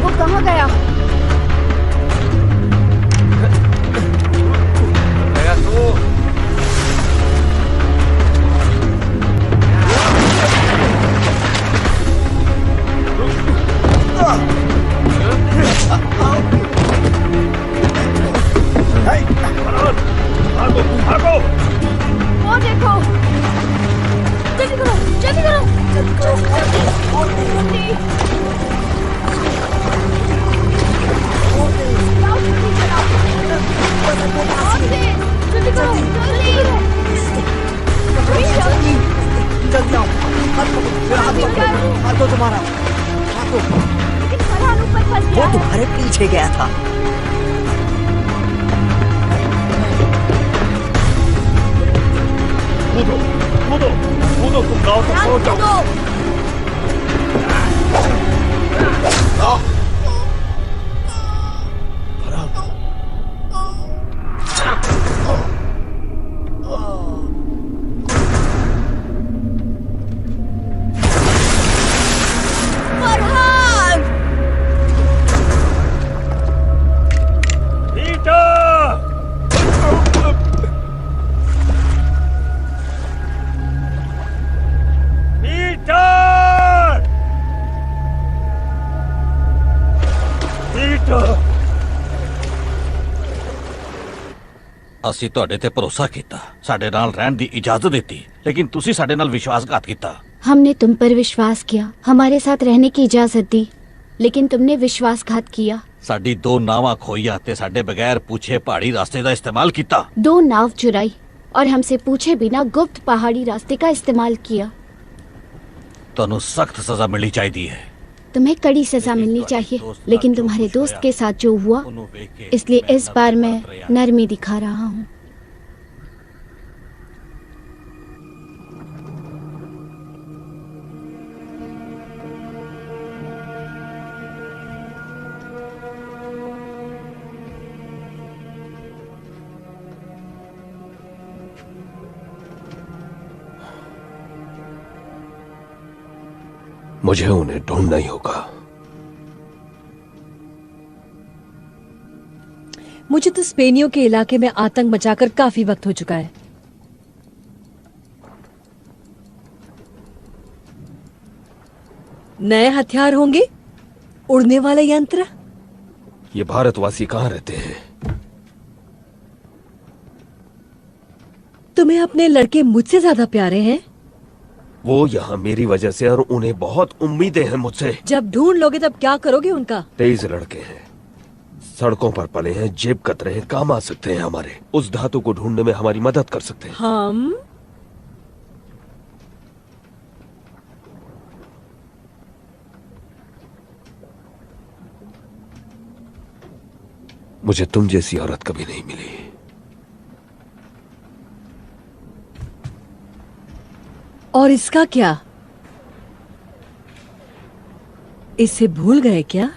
वो कहाँ गया? डाकू। लेकिन फरहान ऊपर फंस गया वो है। तुम्हारे पीछे गया था। कूदो कूदो कूदो, तुम गांव तक पहुंच जाओ। फरहान! ਅਸੀਂ ਤੁਹਾਡੇ ਤੇ ਭਰੋਸਾ ਕੀਤਾ, ਸਾਡੇ ਨਾਲ ਰਹਿਣ ਦੀ ਇਜਾਜ਼ਤ ਦਿੱਤੀ, ਲੇਕਿਨ ਤੁਸੀਂ ਸਾਡੇ ਨਾਲ ਵਿਸ਼ਵਾਸਘਾਤ ਕੀਤਾ। हमने तुम पर विश्वास किया, हमारे साथ रहने की इजाजत दी, लेकिन तुमने विश्वासघात किया। ਸਾਡੀ ਦੋ ਨਾਵਾਂ ਖੋਈਆਂ ਤੇ ਸਾਡੇ ਬਗੈਰ ਪੁੱਛੇ ਪਹਾੜੀ रास्ते ਦਾ इस्तेमाल ਕੀਤਾ। 2 नाव चुराई और हमसे पूछे बिना गुप्त पहाड़ी रास्ते का इस्तेमाल किया। ਤੁਹਾਨੂੰ सख्त सजा मिलनी चाहिए है। तुम्हें कड़ी सजा मिलनी चाहिए, लेकिन तुम्हारे दोस्त के साथ जो हुआ, इसलिए इस बार मैं नरमी दिखा रहा हूँ। मुझे उन्हें ढूंढना ही होगा। मुझे तो स्पेनियों के इलाके में आतंक मचाकर काफी वक्त हो चुका है। नए हथियार होंगे, उड़ने वाले यंत्र। ये भारतवासी कहाँ रहते हैं? तुम्हें अपने लड़के मुझसे ज्यादा प्यारे हैं। वो यहाँ मेरी वजह से, और उन्हें बहुत उम्मीदें हैं मुझसे। जब ढूंढ लोगे तब क्या करोगे उनका? तेज लड़के हैं, सड़कों पर पले हैं, जेब कतरे हैं, काम आ सकते हैं हमारे। उस धातु को ढूंढने में हमारी मदद कर सकते हैं। हम मुझे तुम जैसी औरत कभी नहीं मिली। और इसका क्या? इसे भूल गए क्या?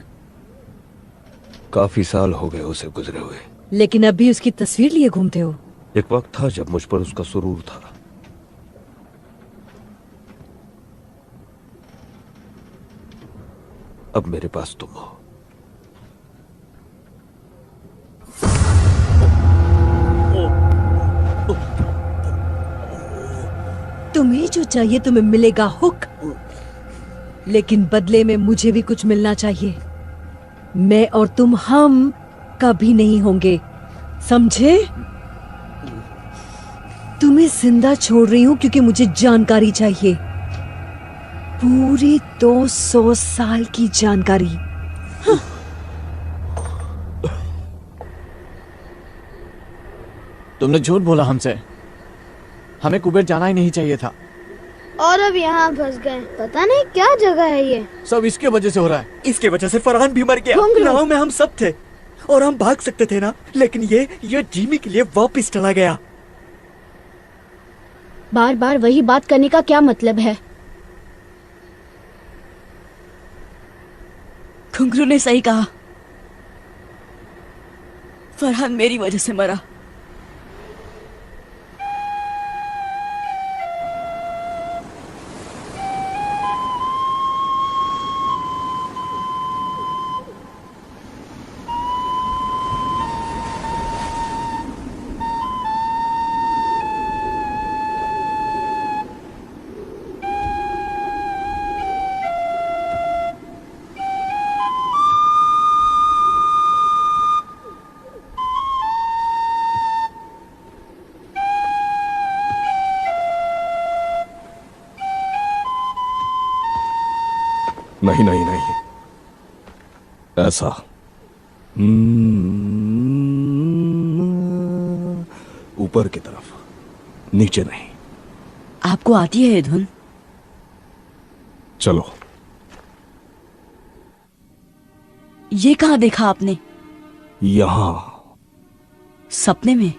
काफी साल हो गए उसे गुजरे हुए, लेकिन अब भी उसकी तस्वीर लिए घूमते हो। एक वक्त था जब मुझ पर उसका सुरूर था। अब मेरे पास तुम हो। तुम्हें जो चाहिए तुम्हें मिलेगा हुक, लेकिन बदले में मुझे भी कुछ मिलना चाहिए। मैं और तुम हम कभी नहीं होंगे, समझे? तुम्हें जिंदा छोड़ रही हूं क्योंकि मुझे जानकारी चाहिए, पूरी 200 साल की जानकारी। हाँ। तुमने झूठ बोला हमसे, हमें कुबेर जाना ही नहीं चाहिए था। और अब यहाँ फंस गए, पता नहीं क्या जगह है ये। सब इसके वजह से हो रहा है। इसके वजह से फरहान भी मर गया। नाव में हम सब थे और हम भाग सकते थे ना, लेकिन ये जीमी के लिए वापस चला गया। बार बार वही बात करने का क्या मतलब है? घुंघरू ने सही कहा, फरहान मेरी वजह से मरा। नहीं नहीं नहीं, ऐसा ऊपर की तरफ, नीचे नहीं। आपको आती है ये धुन? चलो। ये कहाँ देखा आपने? यहाँ। सपने में?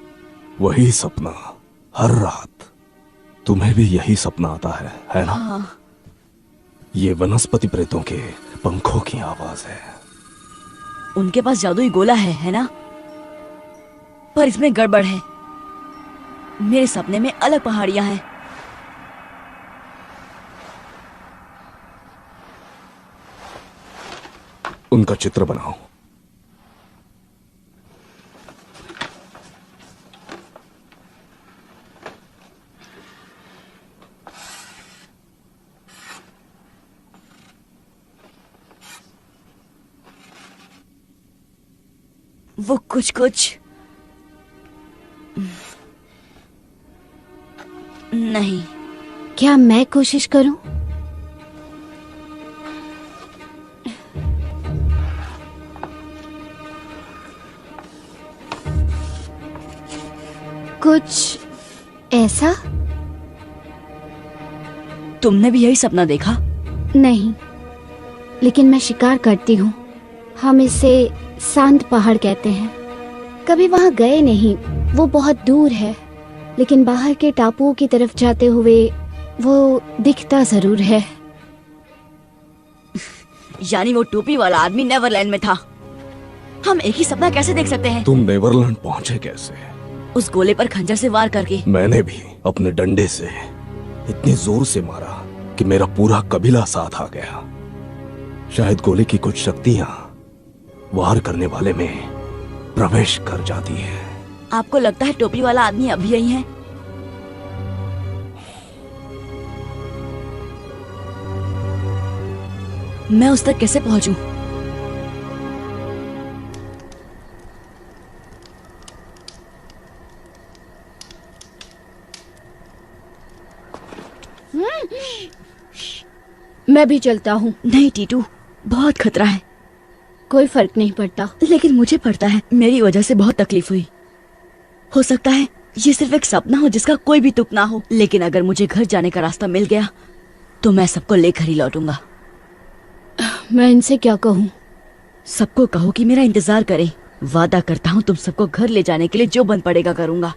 वही सपना हर रात। तुम्हें भी यही सपना आता है ना? हाँ। ये वनस्पति प्रेतों के पंखों की आवाज है। उनके पास जादुई गोला है ना? पर इसमें गड़बड़ है। मेरे सपने में अलग पहाड़ियां हैं। उनका चित्र बनाओ। वो कुछ कुछ नहीं। क्या मैं कोशिश करूं? कुछ ऐसा? तुमने भी यही सपना देखा? नहीं, लेकिन मैं शिकार करती हूँ। हम इसे सांत पहाड़ कहते हैं। कभी वहाँ गए नहीं, वो बहुत दूर है, लेकिन बाहर के टापुओं की तरफ जाते हुए वो दिखता जरूर है। यानी वो टोपी वाला आदमी नेवरलैंड में था। हम एक ही सपना कैसे देख सकते हैं? तुम नेवरलैंड पहुंचे कैसे? उस गोले पर खंजर से वार करके। मैंने भी अपने डंडे से इतनी जोर से मारा कि मेरा पूरा कबीला साथ आ गया। शायद गोले की कुछ शक्तियां वार करने वाले में प्रवेश कर जाती है। आपको लगता है टोपी वाला आदमी अभी यही है? मैं उस तक कैसे पहुंचूं? मैं भी चलता हूँ। नहीं टीटू, बहुत खतरा है। कोई फर्क नहीं पड़ता। लेकिन मुझे पड़ता है। मेरी वजह से बहुत तकलीफ हुई। हो सकता है ये सिर्फ एक सपना हो जिसका कोई भी तुक ना हो, लेकिन अगर मुझे घर जाने का रास्ता मिल गया तो मैं सबको लेकर ही लौटूंगा। मैं इनसे क्या कहूँ? सबको कहो कि मेरा इंतजार करें। वादा करता हूँ तुम सबको घर ले जाने के लिए जो बन पड़ेगा करूंगा।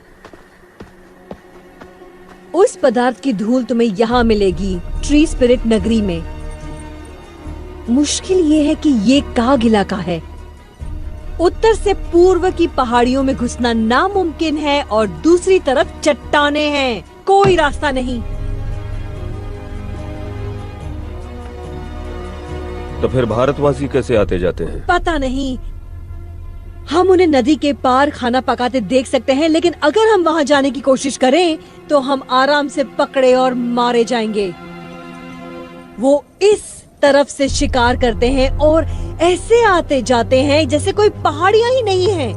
उस पदार्थ की धूल तुम्हें यहाँ मिलेगी, ट्री स्पिरिट नगरी में। मुश्किल ये है कि ये काग इलाका है। उत्तर से पूर्व की पहाड़ियों में घुसना नामुमकिन है और दूसरी तरफ चट्टाने हैं। कोई रास्ता नहीं। तो फिर भारतवासी कैसे आते जाते हैं? पता नहीं। हम उन्हें नदी के पार खाना पकाते देख सकते हैं, लेकिन अगर हम वहां जाने की कोशिश करें तो हम आराम से पकड़े और मारे जाएंगे। वो इस तरफ से शिकार करते हैं और ऐसे आते जाते हैं जैसे कोई पहाड़ियां ही नहीं है।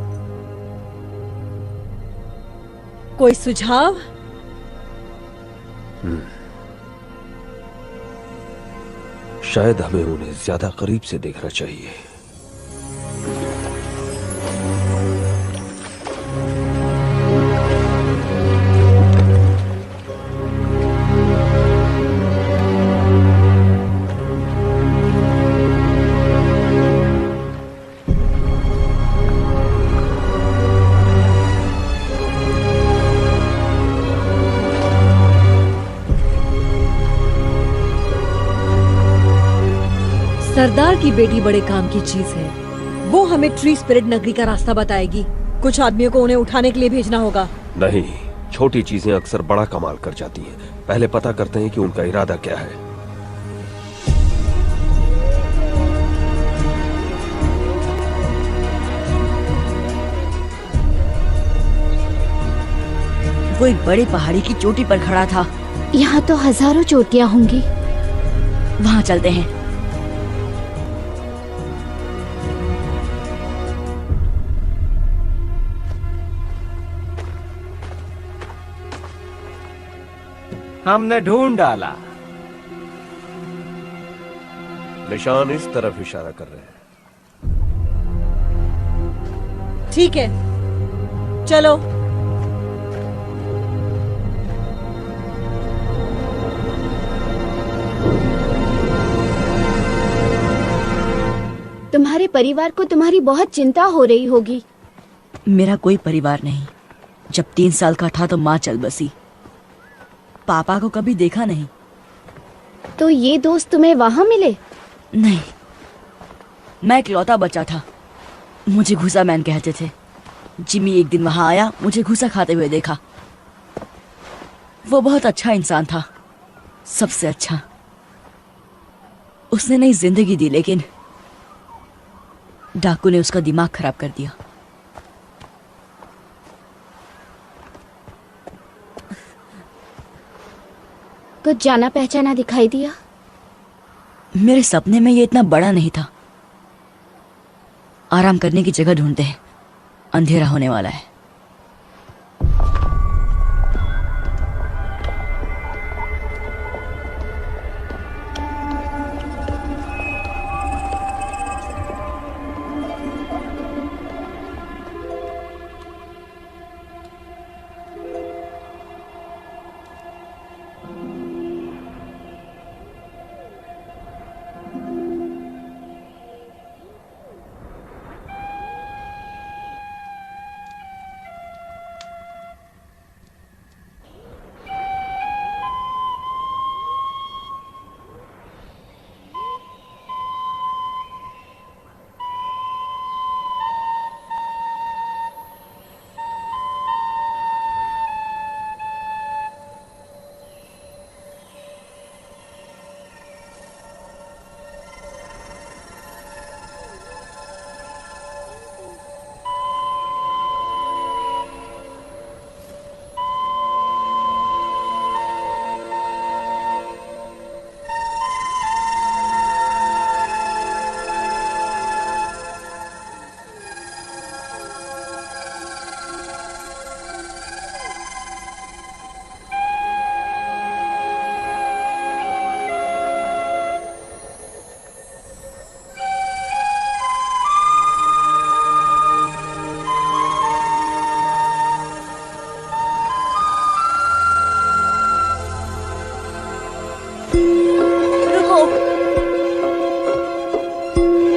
कोई सुझाव? शायद हमें उन्हें ज्यादा करीब से देखना चाहिए। सरदार की बेटी बड़े काम की चीज है। वो हमें ट्री स्पिरिट नगरी का रास्ता बताएगी। कुछ आदमियों को उन्हें उठाने के लिए भेजना होगा। नहीं, छोटी चीजें अक्सर बड़ा कमाल कर जाती हैं। पहले पता करते हैं कि उनका इरादा क्या है। वो एक बड़ी पहाड़ी की चोटी पर खड़ा था। यहाँ तो हजारों चोटियां होंगी। वहाँ चलते हैं। हमने ढूंढ डाला। निशान इस तरफ इशारा कर रहे हैं। ठीक है, चलो। तुम्हारे परिवार को तुम्हारी बहुत चिंता हो रही होगी। मेरा कोई परिवार नहीं। जब 3 साल का था तो माँ चल बसी। पापा को कभी देखा नहीं। तो ये दोस्त तुम्हें वहां मिले? नहीं, मैं इकलौता बच्चा था। मुझे घुसा मैन कहते थे। जिमी एक दिन वहां आया, मुझे घुसा खाते हुए देखा। वो बहुत अच्छा इंसान था, सबसे अच्छा। उसने नई जिंदगी दी, लेकिन डाकू ने उसका दिमाग खराब कर दिया। कुछ जाना पहचाना दिखाई दिया? मेरे सपने में ये इतना बड़ा नहीं था। आराम करने की जगह ढूंढते हैं, अंधेरा होने वाला है।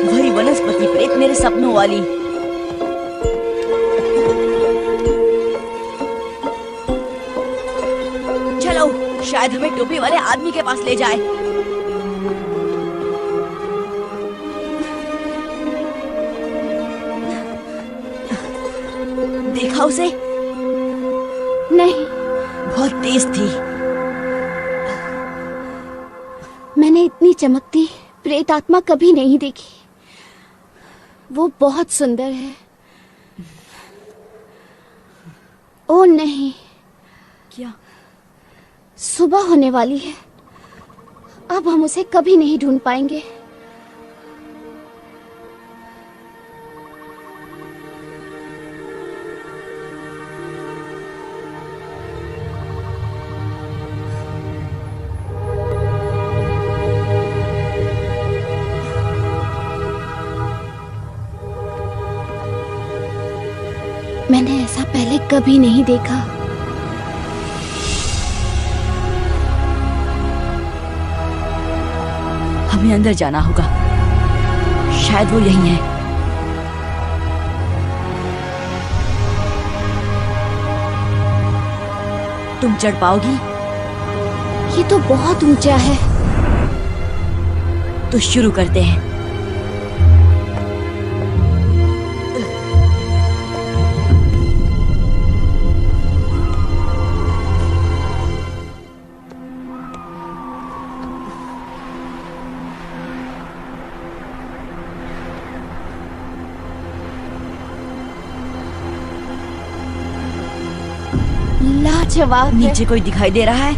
वही वनस्पति प्रेत, मेरे सपनों वाली। चलो, शायद हमें टोपी वाले आदमी के पास ले जाए। देखा उसे? नहीं। बहुत तेज थी। मैंने इतनी चमकती प्रेत आत्मा कभी नहीं देखी। वो बहुत सुंदर है। ओ नहीं। क्या? सुबह होने वाली है। अब हम उसे कभी नहीं ढूंढ पाएंगे। मैंने ऐसा पहले कभी नहीं देखा। हमें अंदर जाना होगा। शायद वो यहीं है। तुम चढ़ पाओगी? ये तो बहुत ऊंचा है। तो शुरू करते हैं। लाजवाब। नीचे कोई दिखाई दे रहा है?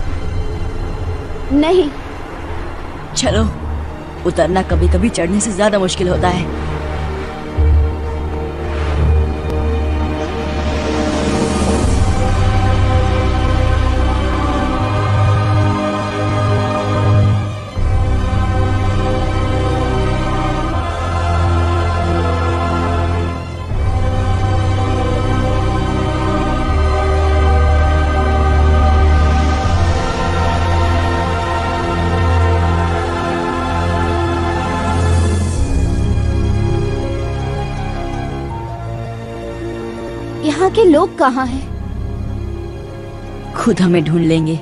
नहीं। चलो, उतरना कभी कभी चढ़ने से ज्यादा मुश्किल होता है। यहाँ के लोग कहाँ हैं? खुद हमें ढूंढ लेंगे।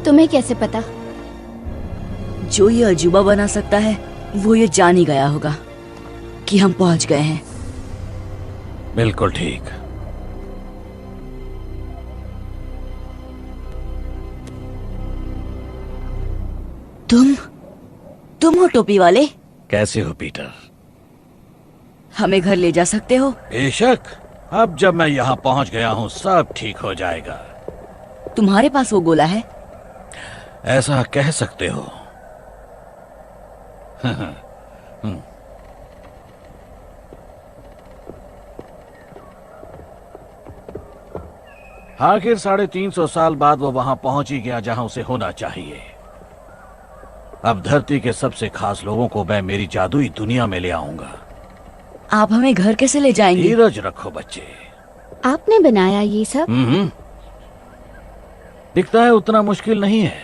तुम्हें कैसे पता? जो ये अजूबा बना सकता है वो ये जान ही गया होगा कि हम पहुंच गए हैं। बिल्कुल ठीक। तुम हो टोपी वाले? कैसे हो पीटर? हमें घर ले जा सकते हो? बेशक। अब जब मैं यहाँ पहुँच गया हूँ सब ठीक हो जाएगा। तुम्हारे पास वो गोला है? ऐसा कह सकते हो। आखिर 350 साल बाद वो वहां पहुंच ही गया जहां उसे होना चाहिए। अब धरती के सबसे खास लोगों को मैं मेरी जादुई दुनिया में ले आऊंगा। आप हमें घर कैसे ले जाएंगे? धीरज रखो बच्चे। आपने बनाया ये सब? दिखता है उतना मुश्किल नहीं है।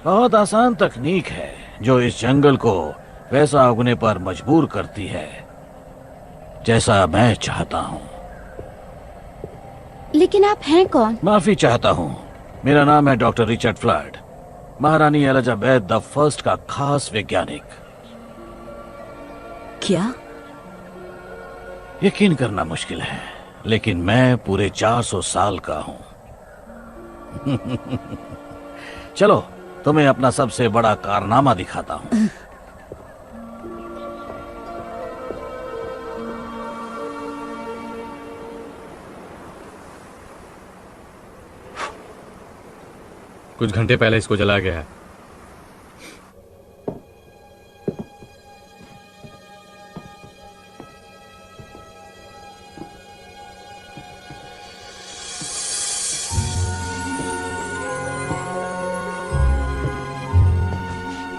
बहुत आसान तकनीक है जो इस जंगल को वैसा उगने पर मजबूर करती है जैसा मैं चाहता हूँ। लेकिन आप हैं कौन? माफी चाहता हूँ। मेरा नाम है डॉक्टर रिचर्ड फ्लड, महारानी एलिजाबेथ द फर्स्ट का खास वैज्ञानिक। क्या? यकीन करना मुश्किल है लेकिन मैं पूरे 400 साल का हूँ। चलो तुम्हें अपना सबसे बड़ा कारनामा दिखाता हूँ। कुछ घंटे पहले इसको जला गया है।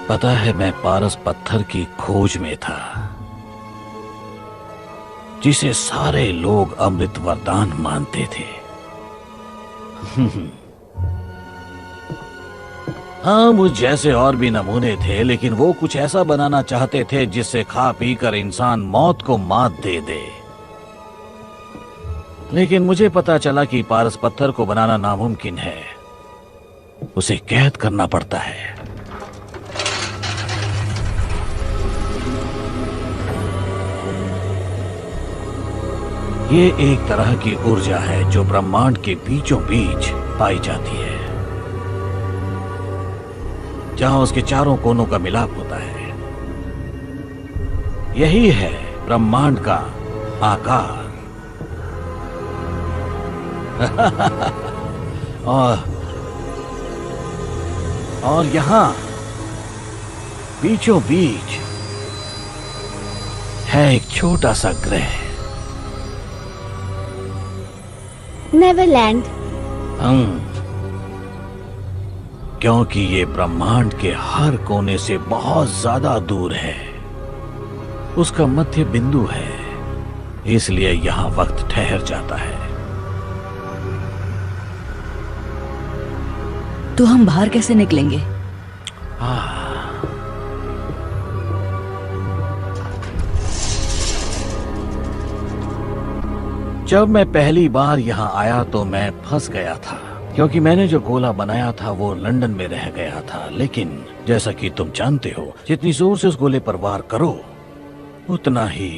पता है मैं पारस पत्थर की खोज में था जिसे सारे लोग अमृत वरदान मानते थे। हाँ, मुझ जैसे और भी नमूने थे लेकिन वो कुछ ऐसा बनाना चाहते थे जिससे खा पी कर इंसान मौत को मात दे दे। लेकिन मुझे पता चला कि पारस पत्थर को बनाना नामुमकिन है, उसे कैद करना पड़ता है। ये एक तरह की ऊर्जा है जो ब्रह्मांड के बीचों बीच पाई जाती है, जहां उसके चारों कोनों का मिलाप होता है। यही है ब्रह्मांड का आकार। और यहां बीचों बीच है एक छोटा सा ग्रह, नेवरलैंड। क्योंकि ये ब्रह्मांड के हर कोने से बहुत ज्यादा दूर है, उसका मध्य बिंदु है, इसलिए यहां वक्त ठहर जाता है। तो हम बाहर कैसे निकलेंगे? जब मैं पहली बार यहाँ आया तो मैं फंस गया था क्योंकि मैंने जो गोला बनाया था वो लंदन में रह गया था। लेकिन जैसा कि तुम जानते हो, जितनी जोर से उस गोले पर वार करो उतना ही।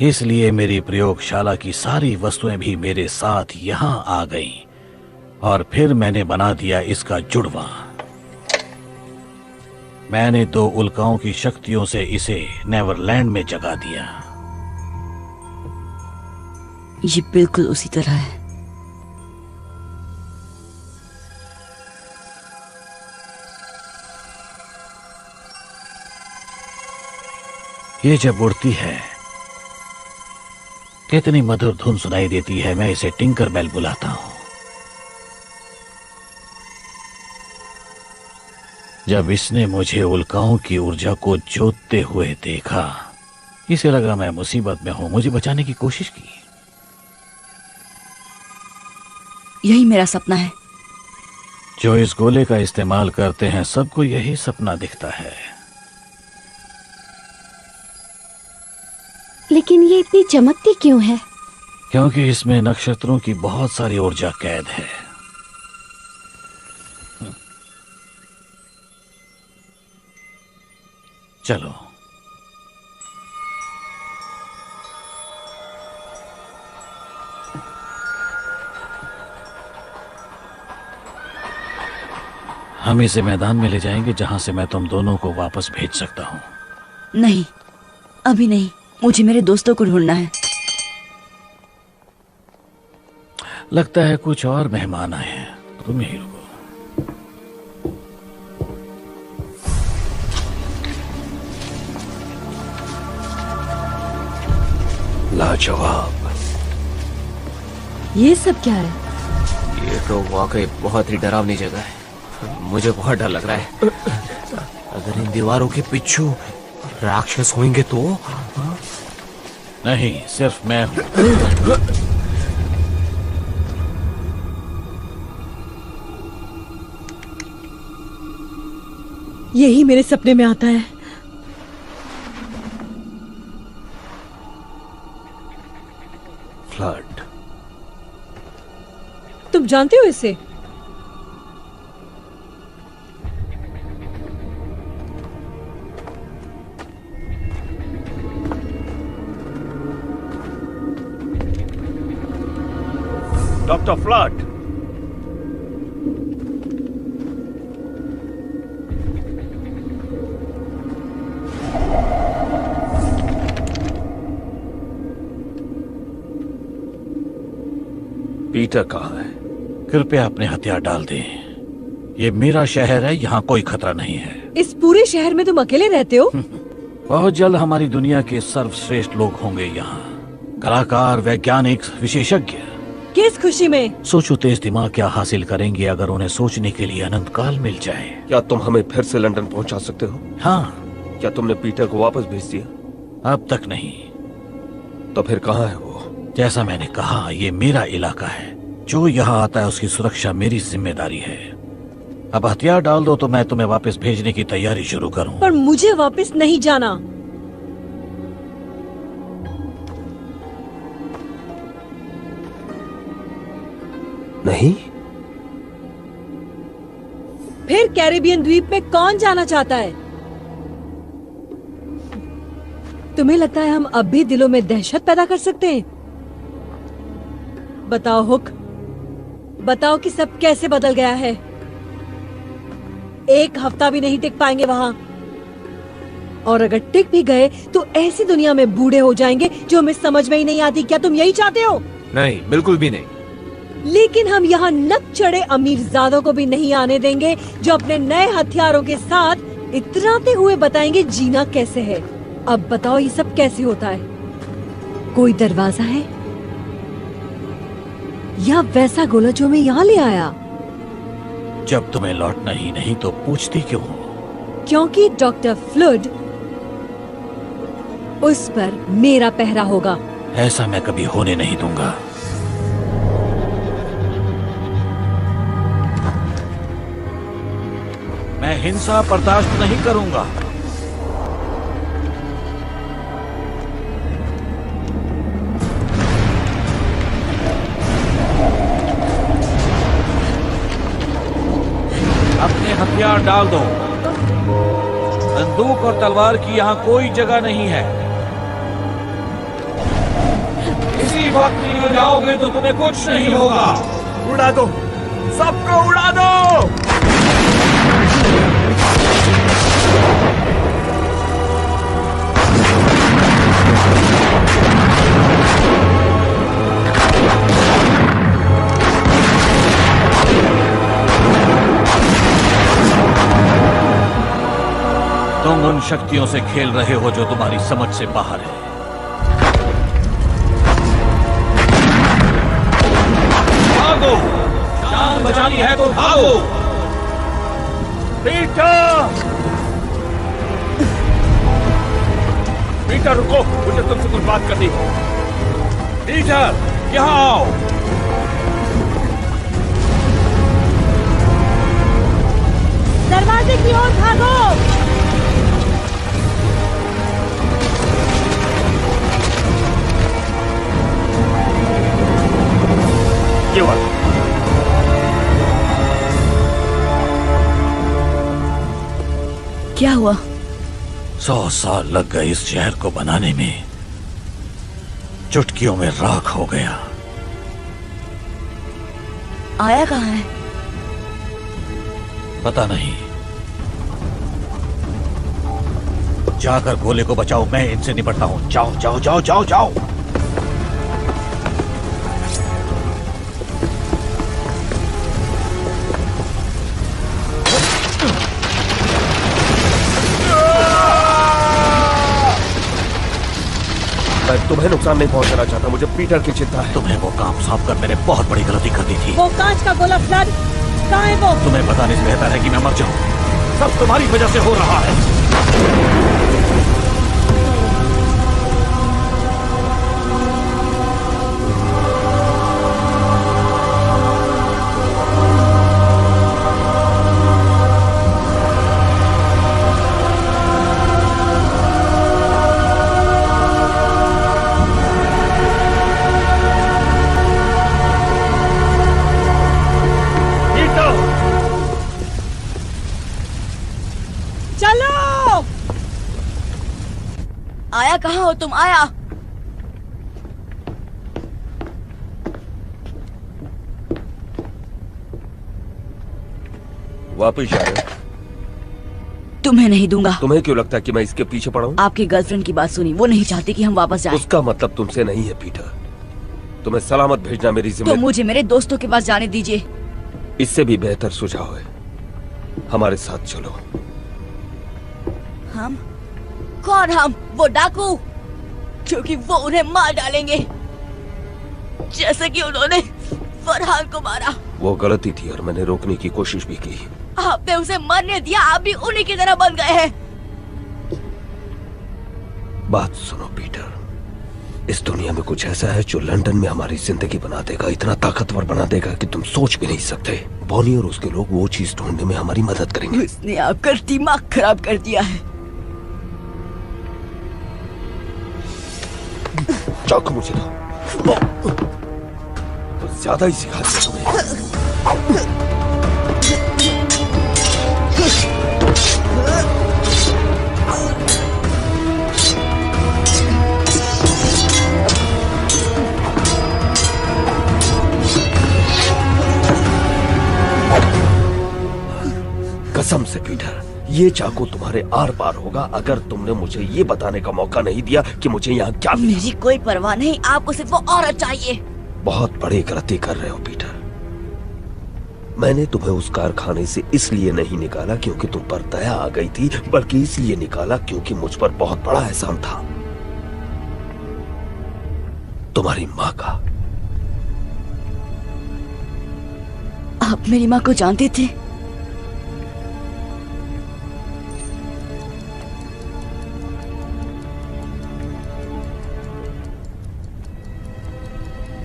इसलिए मेरी प्रयोगशाला की सारी वस्तुएं भी मेरे साथ यहाँ आ गईं और फिर मैंने बना दिया इसका जुड़वा। मैंने 2 उल्काओं की शक्तियों से इसे नेवरलैंड में जगा दिया। ये बिल्कुल उसी तरह है। ये जब उड़ती है कितनी मधुर धुन सुनाई देती है। मैं इसे टिंकर बेल बुलाता हूं। जब इसने मुझे उल्काओं की ऊर्जा को जोतते हुए देखा, इसे लगा मैं मुसीबत में हूं, मुझे बचाने की कोशिश की। यही मेरा सपना है। जो इस गोले का इस्तेमाल करते हैं सबको यही सपना दिखता है। लेकिन ये इतनी चमकती क्यों है? क्योंकि इसमें नक्षत्रों की बहुत सारी ऊर्जा कैद है। चलो। हम इसे मैदान में ले जाएंगे जहां से मैं तुम दोनों को वापस भेज सकता हूं। नहीं, अभी नहीं। मुझे मेरे दोस्तों को ढूंढना है। लगता है कुछ और मेहमान आए हैं। तुम यहीं रुको। लाजवाब। ये सब क्या है? ये तो वाकई बहुत ही डरावनी जगह है। मुझे बहुत डर लग रहा है। अगर इन दीवारों के पीछे राक्षस होंगे तो? नहीं, सिर्फ मैं हूं। यही मेरे सपने में आता है। फ्लड। तुम जानते हो इसे? Doctor flood. पीटर कहाँ है? कृपया अपने हथियार डाल दें। ये मेरा शहर है, यहाँ कोई खतरा नहीं है। इस पूरे शहर में तुम अकेले रहते हो? बहुत जल्द हमारी दुनिया के सर्वश्रेष्ठ लोग होंगे यहाँ। कलाकार, वैज्ञानिक, विशेषज्ञ। किस खुशी में? सोचो तेज दिमाग क्या हासिल करेंगे अगर उन्हें सोचने के लिए अनंत काल मिल जाए। क्या तुम हमें फिर से लंदन पहुंचा सकते हो? हाँ। क्या तुमने पीटर को वापस भेज दिया? अब तक नहीं। तो फिर कहाँ है वो? जैसा मैंने कहा, ये मेरा इलाका है। जो यहाँ आता है उसकी सुरक्षा मेरी जिम्मेदारी है। अब हथियार डाल दो तो मैं तुम्हें वापस भेजने की तैयारी शुरू करूं। पर मुझे वापस नहीं जाना। नहीं? फिर कैरेबियन द्वीप में कौन जाना चाहता है? तुम्हें लगता है हम अब भी दिलों में दहशत पैदा कर सकते हैं? बताओ हुक, बताओ कि सब कैसे बदल गया है। एक हफ्ता भी नहीं टिक पाएंगे वहां, और अगर टिक भी गए तो ऐसी दुनिया में बूढ़े हो जाएंगे जो हमें समझ में ही नहीं आती। क्या तुम यही चाहते हो? नहीं, बिल्कुल भी नहीं। लेकिन हम यहाँ नक चढ़े अमीरजादों को भी नहीं आने देंगे जो अपने नए हथियारों के साथ इतराते हुए बताएंगे जीना कैसे है। अब बताओ ये सब कैसे होता है? कोई दरवाजा है या वैसा गोला जो मैं यहाँ ले आया? जब तुम्हें लौटना ही नहीं तो पूछती क्यों हो? क्योंकि डॉक्टर फ्लड, उस पर मेरा पहरा होगा। ऐसा मैं कभी होने नहीं दूंगा। मैं हिंसा बर्दाश्त नहीं करूंगा। अपने हथियार डाल दो। बंदूक और तलवार की यहाँ कोई जगह नहीं है। इसी वक्त नहीं जाओगे तो तुम्हें कुछ नहीं होगा। उड़ा दो, सबको उड़ा दो। तुम उन शक्तियों से खेल रहे हो जो तुम्हारी समझ से बाहर है। भागो, जान बचानी है तो भागो। पीटर! पीटर रुको, मुझे तुमसे कुछ बात करनी है। पीटर, यहाँ आओ। दरवाजे की ओर भागो। क्या हुआ? 100 साल लग गए इस शहर को बनाने में, चुटकियों में राख हो गया। आया कहाँ है? पता नहीं। जाकर गोले को बचाओ, मैं इनसे निपटता हूं। जाओ जाओ जाओ जाओ जाओ। मैं तुम्हें नुकसान नहीं पहुंचाना चाहता, मुझे पीटर की चिंता है। तुम्हें वो काम सौंप कर मैंने बहुत बड़ी गलती कर दी थी। वो कांच का गोला फ्लड कहाँ है वो? तुम्हें बताने से बेहतर है कि मैं मर जाऊं। सब तुम्हारी वजह से हो रहा है। आया कहाँ हो तुम? आया। वापिस आ रहे? तुम्हें नहीं दूंगा। तुम्हें क्यों लगता है कि मैं इसके पीछे पड़ा हूँ? आपकी गर्लफ्रेंड की बात सुनी, वो नहीं चाहती कि हम वापस जाएं। उसका मतलब तुमसे नहीं है पीटर। तुम्हें सलामत भेजना मेरी तो जिम्मेदारी। मुझे मेरे दोस्तों के पास जाने दीजिए। इससे भी बेहतर सुझाव है, हमारे साथ चलो। हम? कौन हम? वो डाकू? क्योंकि वो उन्हें मार डालेंगे जैसे कि उन्होंने फरहान को मारा। वो गलती थी और मैंने रोकने की कोशिश भी की। आपने उसे मरने दिया, आप भी उन्हीं की तरह बन गए हैं। बात सुनो पीटर, इस दुनिया में कुछ ऐसा है जो लंदन में हमारी जिंदगी बना देगा, इतना ताकतवर बना देगा कि तुम सोच भी नहीं सकते। बॉनी और उसके लोग वो चीज ढूंढने में हमारी मदद करेंगे। उसने आपका दिमाग खराब कर दिया है। चाकू मुझे दो। तो ज्यादा ही सिखा दिया तुम्हें। कसम से पीटर, ये चाकू तुम्हारे आर पार होगा अगर तुमने मुझे ये बताने का मौका नहीं दिया कि मुझे यहाँ क्या मिला। मेरी कोई परवाह नहीं, आपको सिर्फ वो औरत चाहिए। बहुत बड़ी गलती कर रहे हो पीटर। मैंने तुम्हें उस कारखाने से इसलिए नहीं निकाला क्योंकि तुम पर दया आ गई थी, बल्कि इसलिए निकाला क्योंकि मुझ पर बहुत बड़ा एहसान था, तुम्हारी माँ का। आप मेरी माँ को जानते थे?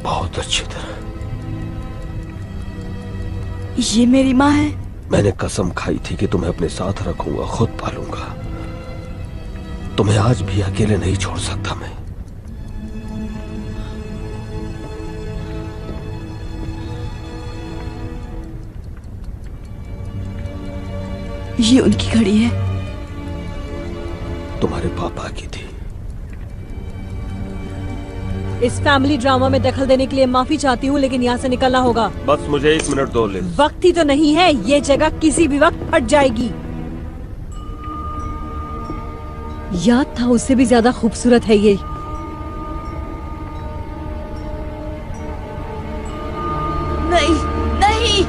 बहुत अच्छी तरह। ये मेरी माँ है। मैंने कसम खाई थी कि तुम्हें अपने साथ रखूंगा, खुद पालूंगा। तुम्हें आज भी अकेले नहीं छोड़ सकता मैं। ये उनकी घड़ी है। तुम्हारे पापा की थी। इस फैमिली ड्रामा में दखल देने के लिए माफी चाहती हूँ, लेकिन यहाँ से निकलना होगा। बस मुझे 1 मिनट दो ले। वक्त ही तो नहीं है, ये जगह किसी भी वक्त फट जाएगी। याद था उससे भी ज्यादा खूबसूरत है ये। नहीं नहीं।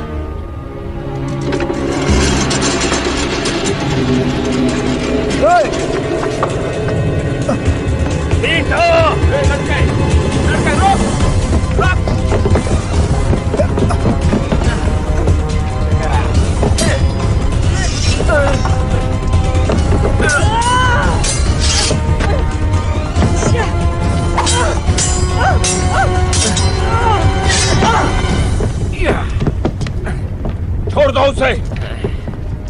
छोड़ दो उसे।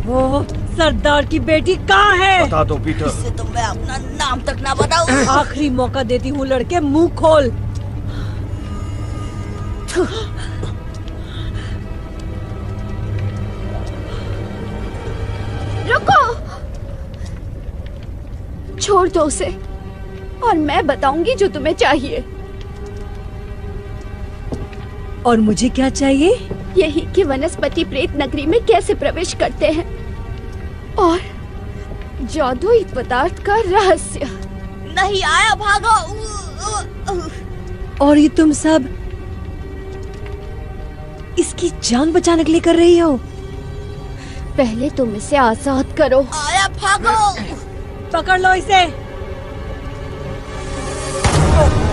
वो सरदार की बेटी कहाँ है? बता दो पीटर। इससे तो मैं अपना नाम तक ना बताऊं। आखिरी मौका देती हूँ लड़के, मुंह खोल। रुको। छोड़ दो उसे और मैं बताऊंगी जो तुम्हें चाहिए। और मुझे क्या चाहिए? यही कि वनस्पति प्रेत नगरी में कैसे प्रवेश करते हैं और जादुई पदार्थ का रहस्य। नहीं आया, भागो। और ये तुम सब इसकी जान बचाने के लिए कर रही हो? पहले तुम इसे आजाद करो। आया, भागो। पकड़ लो इसे।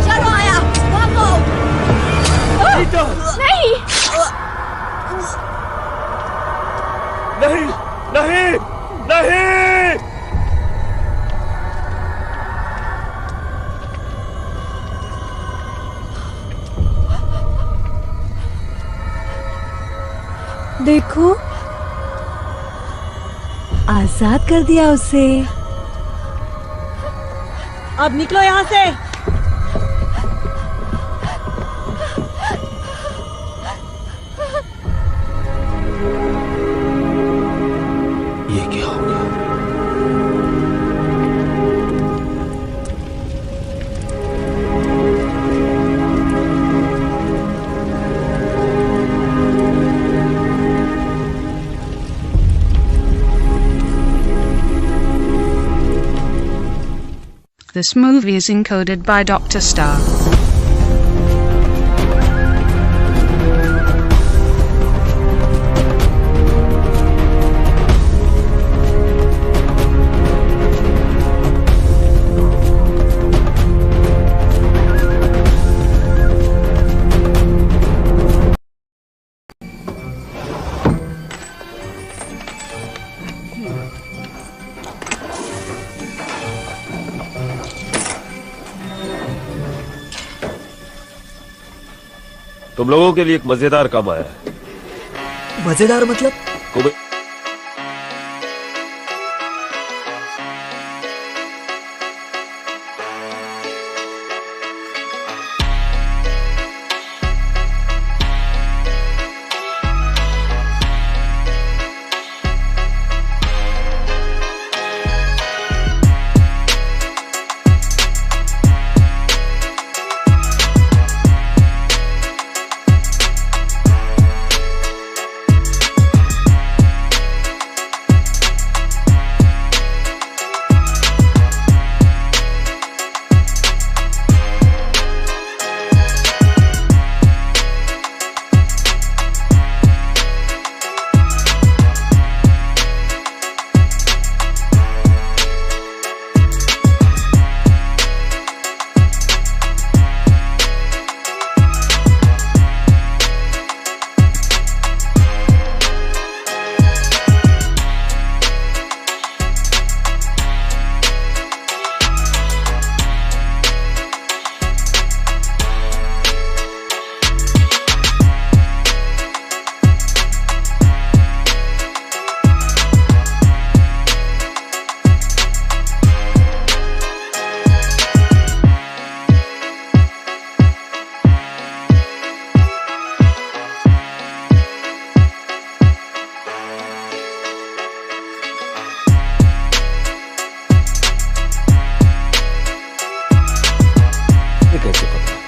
चलो आया, भागो। नहीं नहीं नहीं नहीं। देखो, आजाद कर दिया उसे। अब निकलो यहाँ से। ये क्या हो गया? This movie is encoded by Dr. Star. तुम लोगों के लिए एक मजेदार काम आया है। मजेदार मतलब?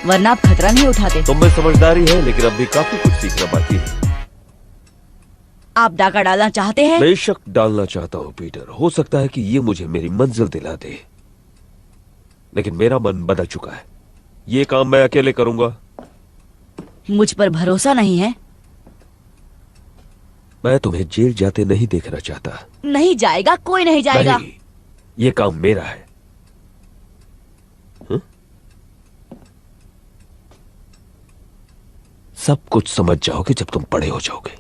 वरना आप खतरा नहीं उठाते। तुम में समझदारी है, लेकिन अब भी काफी कुछ सीखना बाकी है। आप डाका डालना चाहते हैं? बेशक डालना चाहता हूँ पीटर। हो सकता है कि ये मुझे मेरी मंजिल दिला दे, लेकिन मेरा मन बदल चुका है। ये काम मैं अकेले करूंगा। मुझ पर भरोसा नहीं है? मैं तुम्हें जेल जाते नहीं देखना चाहता। नहीं जाएगा, कोई नहीं जाएगा। नहीं, ये काम मेरा है। सब कुछ समझ जाओगे जब तुम बड़े हो जाओगे।